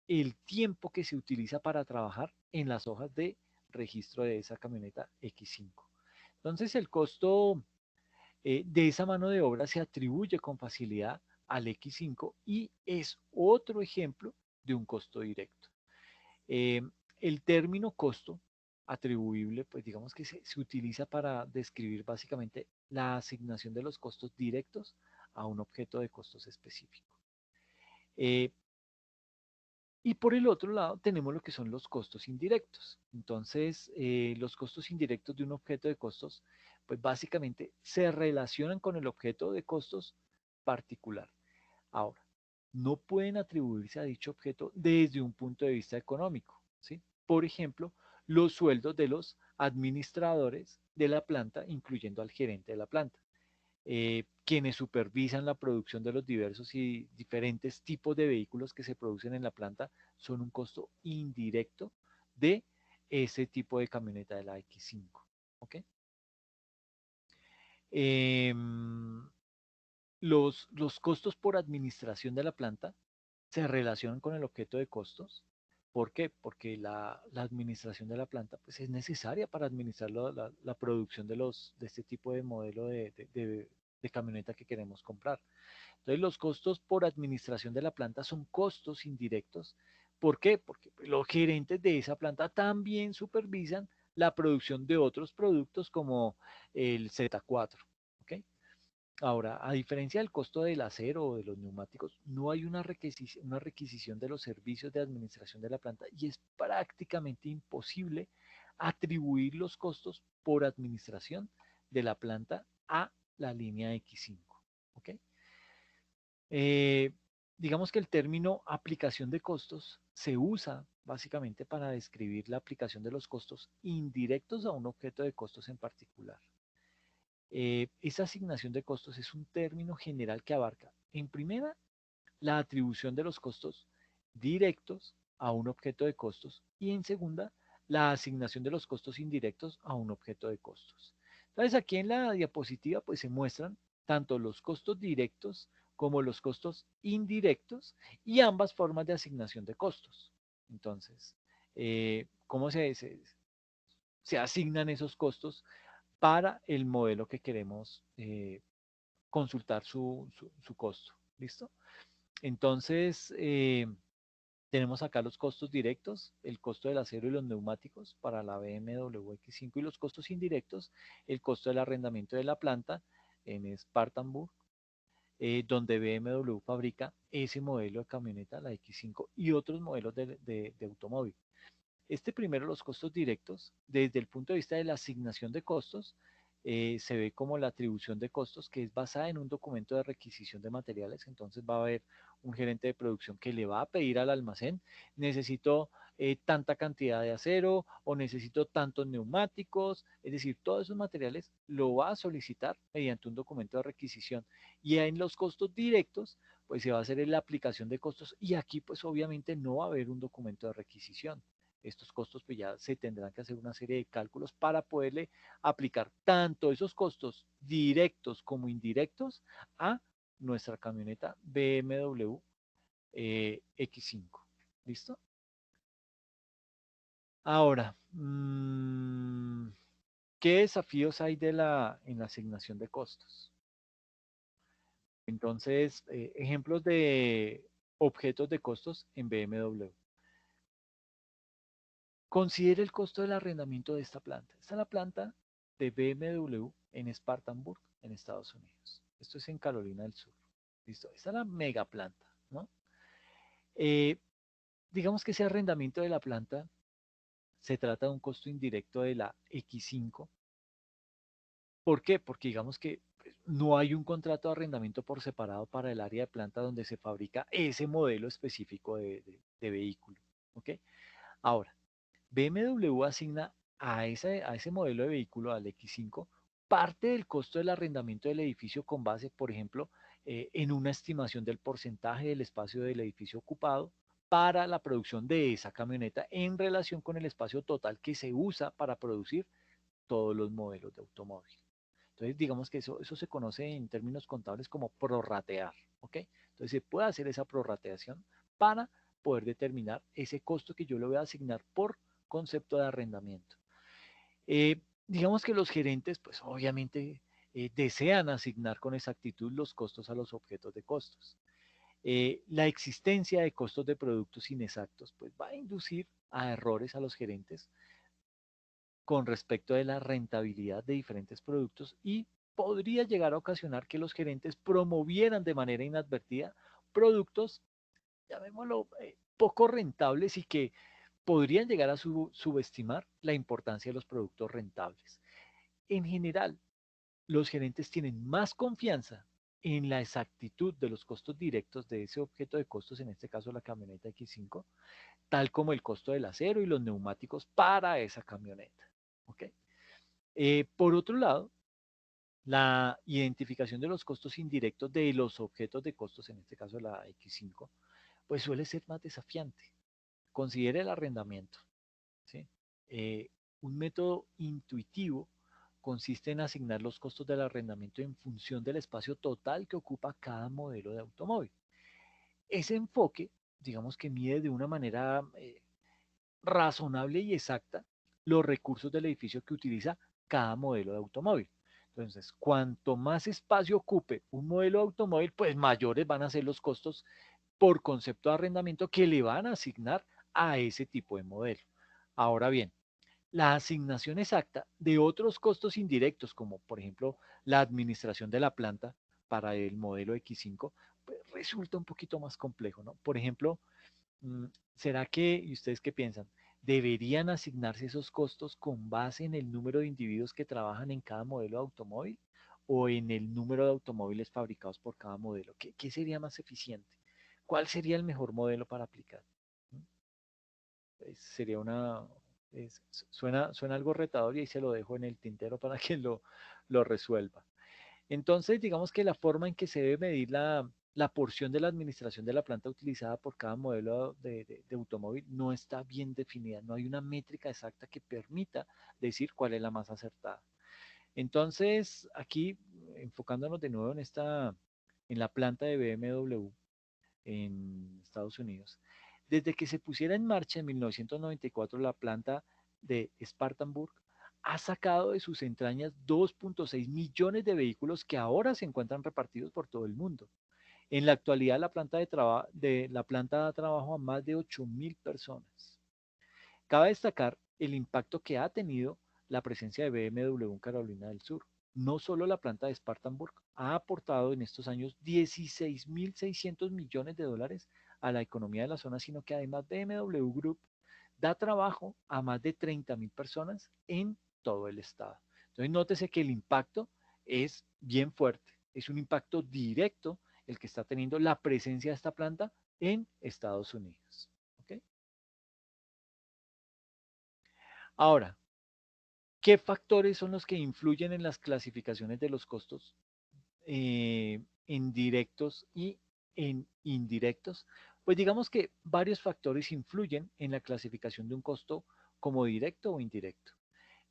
el tiempo que se utiliza para trabajar en las hojas de registro de esa camioneta X5. Entonces, el costo de esa mano de obra se atribuye con facilidad al X5 y es otro ejemplo de un costo directo. Eh, el término costo atribuible, pues digamos que se utiliza para describir básicamente la asignación de los costos directos a un objeto de costos específico. Eh, y por el otro lado tenemos lo que son los costos indirectos. Entonces, los costos indirectos de un objeto de costos, pues básicamente se relacionan con el objeto de costos particular. Ahora, no pueden atribuirse a dicho objeto desde un punto de vista económico, ¿sí? Por ejemplo, los sueldos de los administradores de la planta, incluyendo al gerente de la planta, quienes supervisan la producción de los diversos y diferentes tipos de vehículos que se producen en la planta, son un costo indirecto de ese tipo de camioneta de la X5. ¿Ok? Em, los costos por administración de la planta se relacionan con el objeto de costos. ¿Por qué? Porque la administración de la planta pues, es necesaria para administrar la producción de este tipo de modelo de camioneta que queremos comprar. Entonces, los costos por administración de la planta son costos indirectos. ¿Por qué? Porque los gerentes de esa planta también supervisan la producción de otros productos como el Z4. ¿Ok? Ahora, a diferencia del costo del acero o de los neumáticos, no hay una requisición de los servicios de administración de la planta y es prácticamente imposible atribuir los costos por administración de la planta a la línea X5. ¿Ok? Eh, digamos que el término aplicación de costos se usa básicamente para describir la aplicación de los costos indirectos a un objeto de costos en particular. Esa asignación de costos es un término general que abarca, en primera, la atribución de los costos directos a un objeto de costos y en segunda, la asignación de los costos indirectos a un objeto de costos. Entonces aquí en la diapositiva pues se muestran tanto los costos directos como los costos indirectos y ambas formas de asignación de costos. Entonces, ¿cómo se asignan esos costos para el modelo que queremos consultar su costo? ¿Listo? Entonces, tenemos acá los costos directos, el costo del acero y los neumáticos para la BMW X5 y los costos indirectos, el costo del arrendamiento de la planta en Spartanburg, donde BMW fabrica ese modelo de camioneta, la X5, y otros modelos de automóvil. Este primero, los costos directos, desde el punto de vista de la asignación de costos, se ve como la atribución de costos que es basada en un documento de requisición de materiales. Entonces va a haber un gerente de producción que le va a pedir al almacén, necesito tanta cantidad de acero o necesito tantos neumáticos, es decir, todos esos materiales lo va a solicitar mediante un documento de requisición. Y en los costos directos, pues se va a hacer la aplicación de costos y aquí pues obviamente no va a haber un documento de requisición. Estos costos pues ya se tendrán que hacer una serie de cálculos para poderle aplicar tanto esos costos directos como indirectos a nuestra camioneta BMW X5. ¿Listo? Ahora, ¿qué desafíos hay en la asignación de costos? Entonces, ejemplos de objetos de costos en BMW. Considere el costo del arrendamiento de esta planta. Esta es la planta de BMW en Spartanburg, en Estados Unidos. Esto es en Carolina del Sur. ¿Listo? Esta es la mega planta, ¿no? Eh, digamos que ese arrendamiento de la planta se trata de un costo indirecto de la X5. ¿Por qué? Porque digamos que pues, no hay un contrato de arrendamiento por separado para el área de planta donde se fabrica ese modelo específico de vehículo. ¿Ok? Ahora, BMW asigna a ese modelo de vehículo, al X5, parte del costo del arrendamiento del edificio con base, por ejemplo, en una estimación del porcentaje del espacio del edificio ocupado para la producción de esa camioneta en relación con el espacio total que se usa para producir todos los modelos de automóvil. Entonces, digamos que eso se conoce en términos contables como prorratear, ¿ok? Entonces, se puede hacer esa prorrateación para poder determinar ese costo que yo le voy a asignar por concepto de arrendamiento. Digamos que los gerentes, pues obviamente desean asignar con exactitud los costos a los objetos de costos. La existencia de costos de productos inexactos, pues va a inducir a errores a los gerentes con respecto de la rentabilidad de diferentes productos y podría llegar a ocasionar que los gerentes promovieran de manera inadvertida productos, llamémoslo, poco rentables y que podrían llegar a subestimar la importancia de los productos rentables. En general, los gerentes tienen más confianza en la exactitud de los costos directos de ese objeto de costos, en este caso la camioneta X5, tal como el costo del acero y los neumáticos para esa camioneta. ¿Ok? Por otro lado, la identificación de los costos indirectos de los objetos de costos, en este caso la X5, pues suele ser más desafiante. Considere el arrendamiento. ¿Sí? Eh, un método intuitivo consiste en asignar los costos del arrendamiento en función del espacio total que ocupa cada modelo de automóvil. Ese enfoque, digamos que mide de una manera razonable y exacta los recursos del edificio que utiliza cada modelo de automóvil. Entonces, cuanto más espacio ocupe un modelo de automóvil, pues mayores van a ser los costos por concepto de arrendamiento que le van a asignar a ese tipo de modelo. Ahora bien, la asignación exacta de otros costos indirectos, como por ejemplo la administración de la planta para el modelo X5, pues resulta un poquito más complejo, ¿no? Por ejemplo, mm, ¿será que, y ustedes qué piensan, deberían asignarse esos costos con base en el número de individuos que trabajan en cada modelo de automóvil o en el número de automóviles fabricados por cada modelo? ¿Qué sería más eficiente? ¿Cuál sería el mejor modelo para aplicar? ¿Mm? Sería suena algo retador y ahí se lo dejo en el tintero para que lo resuelva. Entonces, digamos que la forma en que se debe medir la porción de la administración de la planta utilizada por cada modelo de automóvil no está bien definida, no hay una métrica exacta que permita decir cuál es la más acertada. Entonces, aquí enfocándonos de nuevo en la planta de BMW en Estados Unidos, desde que se pusiera en marcha en 1994 la planta de Spartanburg, ha sacado de sus entrañas 2.6 millones de vehículos que ahora se encuentran repartidos por todo el mundo. En la actualidad, la planta da trabajo a más de 8.000 personas. Cabe destacar el impacto que ha tenido la presencia de BMW en Carolina del Sur. No solo la planta de Spartanburg ha aportado en estos años 16.600 millones de dólares a la economía de la zona, sino que además BMW Group da trabajo a más de 30.000 personas en todo el estado. Entonces, nótese que el impacto es bien fuerte, es un impacto directo el que está teniendo la presencia de esta planta en Estados Unidos. ¿Ok? Ahora, ¿qué factores son los que influyen en las clasificaciones de los costos en directos y en indirectos? Pues digamos que varios factores influyen en la clasificación de un costo como directo o indirecto.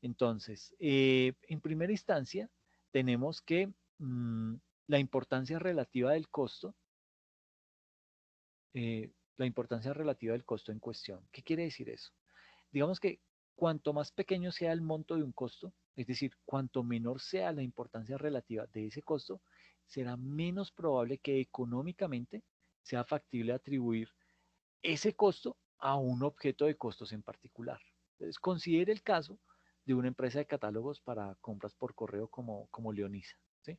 Entonces, en primera instancia, tenemos que la importancia relativa del costo, la importancia relativa del costo en cuestión. ¿Qué quiere decir eso? Digamos que cuanto más pequeño sea el monto de un costo, es decir, cuanto menor sea la importancia relativa de ese costo, será menos probable que económicamente sea factible atribuir ese costo a un objeto de costos en particular. Entonces, considere el caso de una empresa de catálogos para compras por correo como Leonisa. ¿Sí?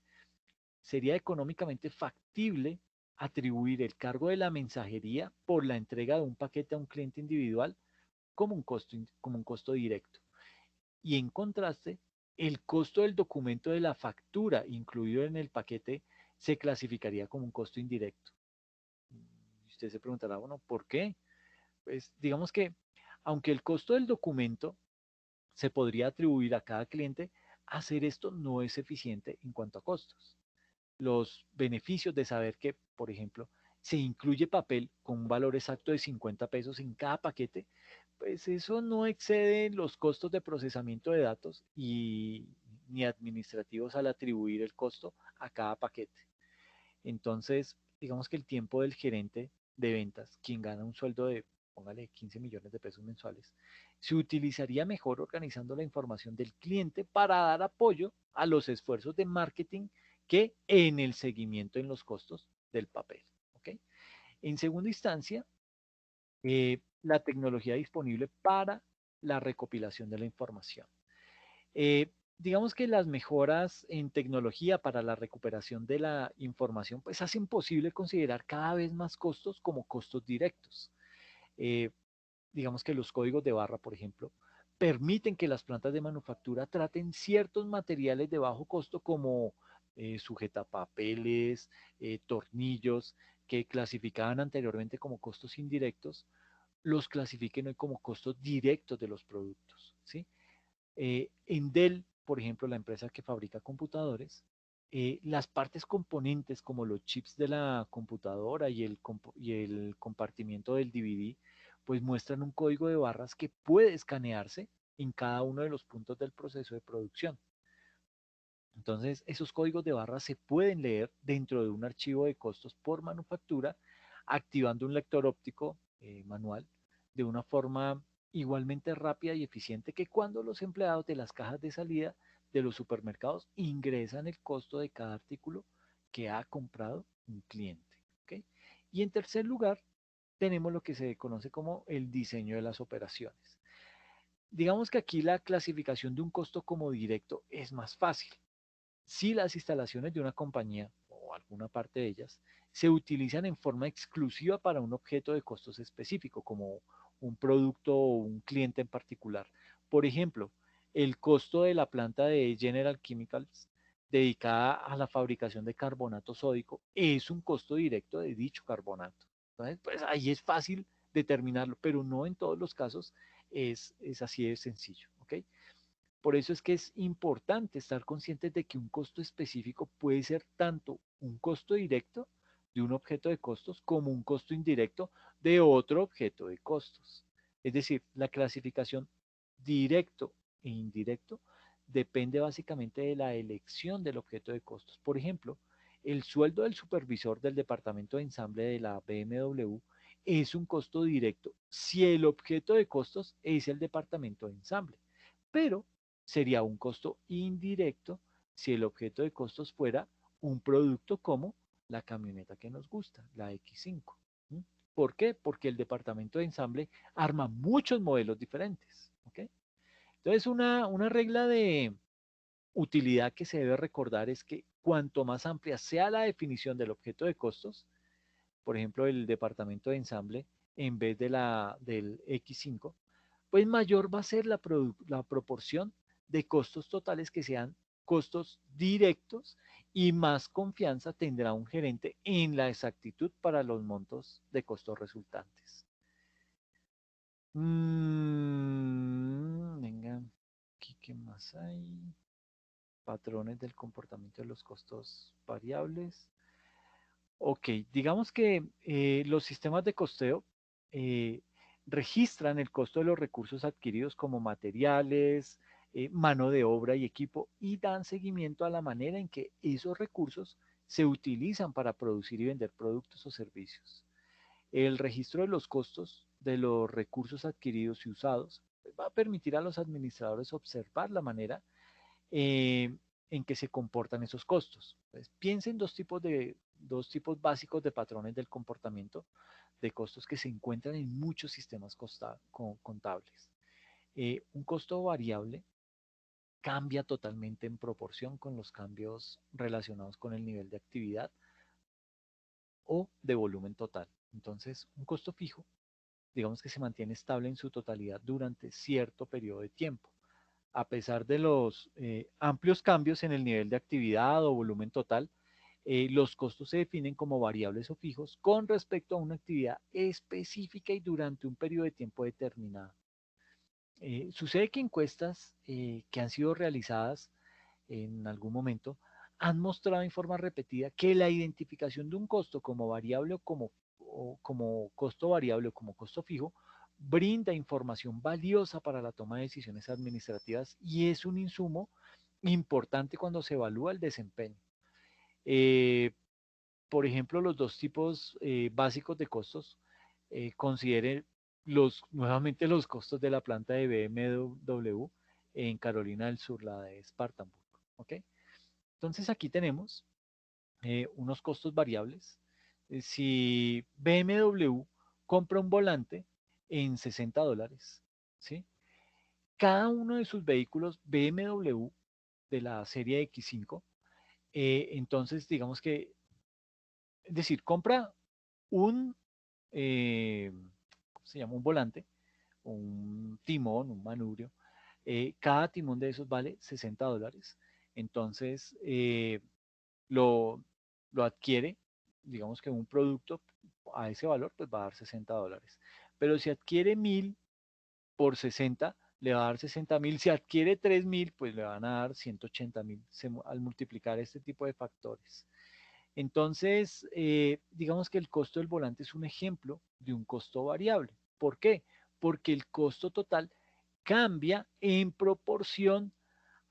Sería económicamente factible atribuir el cargo de la mensajería por la entrega de un paquete a un cliente individual como un costo directo. Y en contraste, el costo del documento de la factura incluido en el paquete se clasificaría como un costo indirecto. Y usted se preguntará, bueno, ¿por qué? Pues digamos que aunque el costo del documento se podría atribuir a cada cliente, hacer esto no es eficiente en cuanto a costos. Los beneficios de saber que, por ejemplo, se incluye papel con un valor exacto de 50 pesos en cada paquete, pues eso no excede los costos de procesamiento de datos y ni administrativos al atribuir el costo a cada paquete. Entonces, digamos que el tiempo del gerente de ventas, quien gana un sueldo de, póngale, 15 millones de pesos mensuales, se utilizaría mejor organizando la información del cliente para dar apoyo a los esfuerzos de marketing que en el seguimiento en los costos del papel. ¿Ok? En segunda instancia, la tecnología disponible para la recopilación de la información. Digamos que las mejoras en tecnología para la recuperación de la información pues hacen posible considerar cada vez más costos como costos directos. Eh, digamos que los códigos de barra, por ejemplo, permiten que las plantas de manufactura traten ciertos materiales de bajo costo como sujetapapeles, tornillos, que clasificaban anteriormente como costos indirectos, los clasifiquen hoy como costos directos de los productos. ¿Sí? En Dell, por ejemplo, la empresa que fabrica computadores, las partes componentes como los chips de la computadora y el compartimiento del DVD, pues muestran un código de barras que puede escanearse en cada uno de los puntos del proceso de producción. Entonces, esos códigos de barras se pueden leer dentro de un archivo de costos por manufactura, activando un lector óptico manual de una forma igualmente rápida y eficiente que cuando los empleados de las cajas de salida de los supermercados ingresan el costo de cada artículo que ha comprado un cliente. ¿Ok? Y en tercer lugar, tenemos lo que se conoce como el diseño de las operaciones. Digamos que aquí la clasificación de un costo como directo es más fácil si las instalaciones de una compañía o alguna parte de ellas se utilizan en forma exclusiva para un objeto de costos específico, como un producto o un cliente en particular. Por ejemplo, el costo de la planta de General Chemicals dedicada a la fabricación de carbonato sódico es un costo directo de dicho carbonato. Entonces, pues ahí es fácil determinarlo, pero no en todos los casos es así de sencillo. ¿Ok? Por eso es que es importante estar conscientes de que un costo específico puede ser tanto un costo directo de un objeto de costos como un costo indirecto de otro objeto de costos. Es decir, la clasificación directo e indirecto depende básicamente de la elección del objeto de costos. Por ejemplo, el sueldo del supervisor del departamento de ensamble de la BMW es un costo directo si el objeto de costos es el departamento de ensamble. Pero sería un costo indirecto si el objeto de costos fuera un producto como la camioneta que nos gusta, la X5. ¿Sí? ¿Por qué? Porque el departamento de ensamble arma muchos modelos diferentes. ¿Ok? Entonces, una regla de utilidad que se debe recordar es que cuanto más amplia sea la definición del objeto de costos, por ejemplo, el departamento de ensamble en vez del X5, pues mayor va a ser la proporción de costos totales que sean costos directos y más confianza tendrá un gerente en la exactitud para los montos de costos resultantes. Venga, aquí, ¿qué más hay? Patrones del comportamiento de los costos variables. Ok, digamos que los sistemas de costeo eh, registran el costo de los recursos adquiridos como materiales, mano de obra y equipo y dan seguimiento a la manera en que esos recursos se utilizan para producir y vender productos o servicios. El registro de los costos de los recursos adquiridos y usados pues, va a permitir a los administradores observar la manera eh, en que se comportan esos costos. Entonces, piensen dos tipos básicos de patrones del comportamiento de costos que se encuentran en muchos sistemas contables. Un costo variable cambia totalmente en proporción con los cambios relacionados con el nivel de actividad o de volumen total. Entonces, un costo fijo, digamos que se mantiene estable en su totalidad durante cierto periodo de tiempo a pesar de los amplios cambios en el nivel de actividad o volumen total, los costos se definen como variables o fijos con respecto a una actividad específica y durante un periodo de tiempo determinado. Sucede que encuestas que han sido realizadas en algún momento han mostrado en forma repetida que la identificación de un costo como variable o como costo variable o como costo fijo brinda información valiosa para la toma de decisiones administrativas y es un insumo importante cuando se evalúa el desempeño. Eh, por ejemplo, los dos tipos básicos de costos, consideren nuevamente los costos de la planta de BMW en Carolina del Sur, la de Spartanburg. ¿Ok? Entonces aquí tenemos unos costos variables. Si BMW compra un volante en $60, ¿sí? Cada uno de sus vehículos BMW de la serie X5, entonces digamos que, es decir, compra un, ¿cómo se llama? Un volante, un timón, un manubrio. Cada timón de esos vale $60. Entonces, lo, lo adquiere, digamos que un producto a ese valor, pues va a dar $60. Pero si adquiere 1000 por 60, le va a dar 60.000. Si adquiere 3000, pues le van a dar 180.000 al multiplicar este tipo de factores. Entonces, digamos que el costo del volante es un ejemplo de un costo variable. ¿Por qué? Porque el costo total cambia en proporción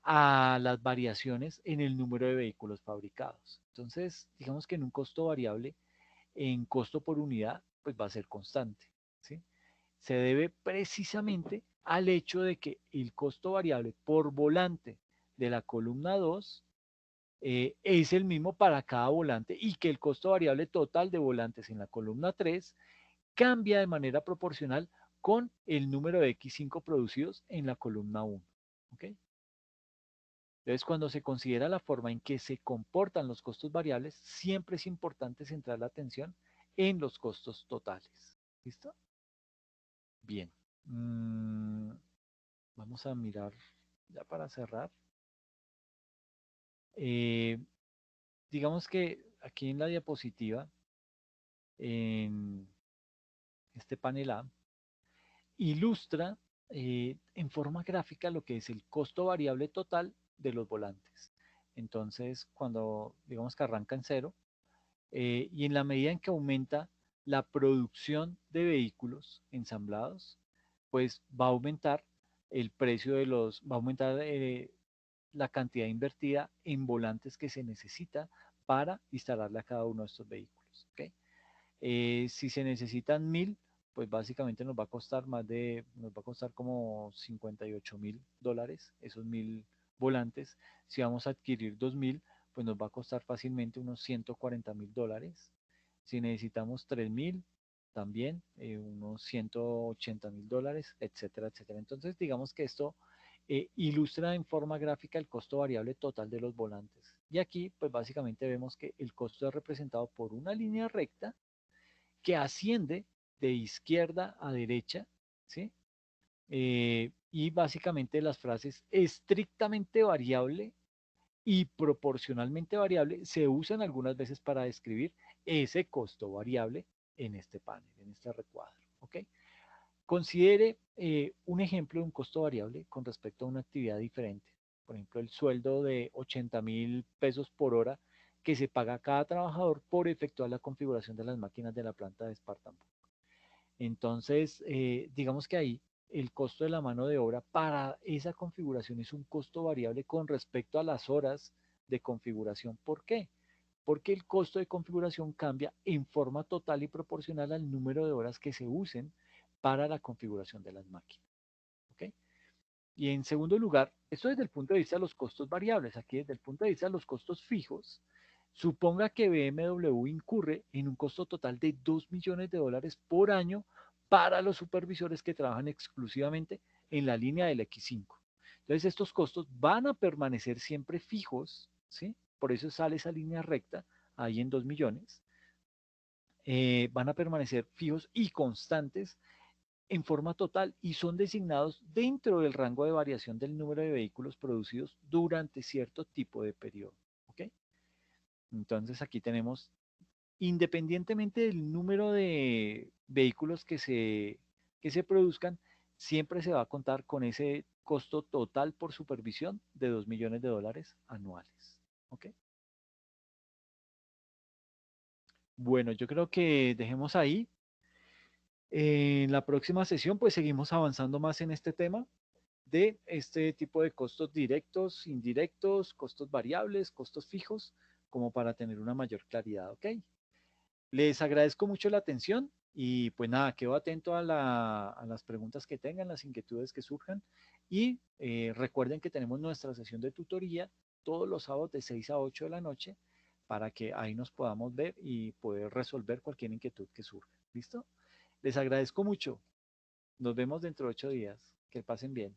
a las variaciones en el número de vehículos fabricados. Entonces, digamos que en un costo variable, en costo por unidad, pues va a ser constante. ¿Sí? Se debe precisamente al hecho de que el costo variable por volante de la columna 2 es el mismo para cada volante y que el costo variable total de volantes en la columna 3 cambia de manera proporcional con el número de X5 producidos en la columna 1. ¿Ok? Entonces, cuando se considera la forma en que se comportan los costos variables, siempre es importante centrar la atención en los costos totales. ¿Listo? Bien. Mm, vamos a mirar ya para cerrar. Eh, digamos que aquí en la diapositiva, en este panel A, ilustra en forma gráfica lo que es el costo variable total de los volantes. Entonces, cuando digamos que arranca en cero, y en la medida en que aumenta la producción de vehículos ensamblados, pues va a aumentar el precio va a aumentar la cantidad invertida en volantes que se necesita para instalarle a cada uno de estos vehículos. ¿Okay? Si se necesitan 1000, pues básicamente nos va a costar como $58.000 esos 1000 volantes. Si vamos a adquirir 2000, pues nos va a costar fácilmente unos $140.000. Si necesitamos 3000, también unos $180.000, etcétera, etcétera. Entonces, digamos que esto ilustra en forma gráfica el costo variable total de los volantes. Y aquí, pues básicamente vemos que el costo es representado por una línea recta que asciende de izquierda a derecha, ¿sí? Y básicamente las frases estrictamente variable y proporcionalmente variable se usan algunas veces para describir ese costo variable en este panel, en este recuadro. ¿Ok? Considere un ejemplo de un costo variable con respecto a una actividad diferente. Por ejemplo, el sueldo de 80.000 pesos por hora que se paga a cada trabajador por efectuar la configuración de las máquinas de la planta de Spartan. Entonces, digamos que ahí el costo de la mano de obra para esa configuración es un costo variable con respecto a las horas de configuración. ¿Por qué? Porque el costo de configuración cambia en forma total y proporcional al número de horas que se usen para la configuración de las máquinas. ¿Ok? Y en segundo lugar, esto desde el punto de vista de los costos variables, aquí desde el punto de vista de los costos fijos, suponga que BMW incurre en un costo total de $2 millones por año para los supervisores que trabajan exclusivamente en la línea del X5. Entonces, estos costos van a permanecer siempre fijos, ¿sí? Por eso sale esa línea recta ahí en 2 millones. Van a permanecer fijos y constantes en forma total y son designados dentro del rango de variación del número de vehículos producidos durante cierto tipo de periodo. ¿Ok? Entonces aquí tenemos, independientemente del número de vehículos que se produzcan, siempre se va a contar con ese costo total por supervisión de $2 millones anuales. ¿Ok? Bueno, yo creo que dejemos ahí. En la próxima sesión, pues seguimos avanzando más en este tema de este tipo de costos directos, indirectos, costos variables, costos fijos, como para tener una mayor claridad, ¿ok? Les agradezco mucho la atención y pues nada, quedo atento a las preguntas que tengan, las inquietudes que surjan y recuerden que tenemos nuestra sesión de tutoría todos los sábados de 6 a 8 de la noche para que ahí nos podamos ver y poder resolver cualquier inquietud que surja. ¿Listo? Les agradezco mucho. Nos vemos dentro de 8 días. Que pasen bien.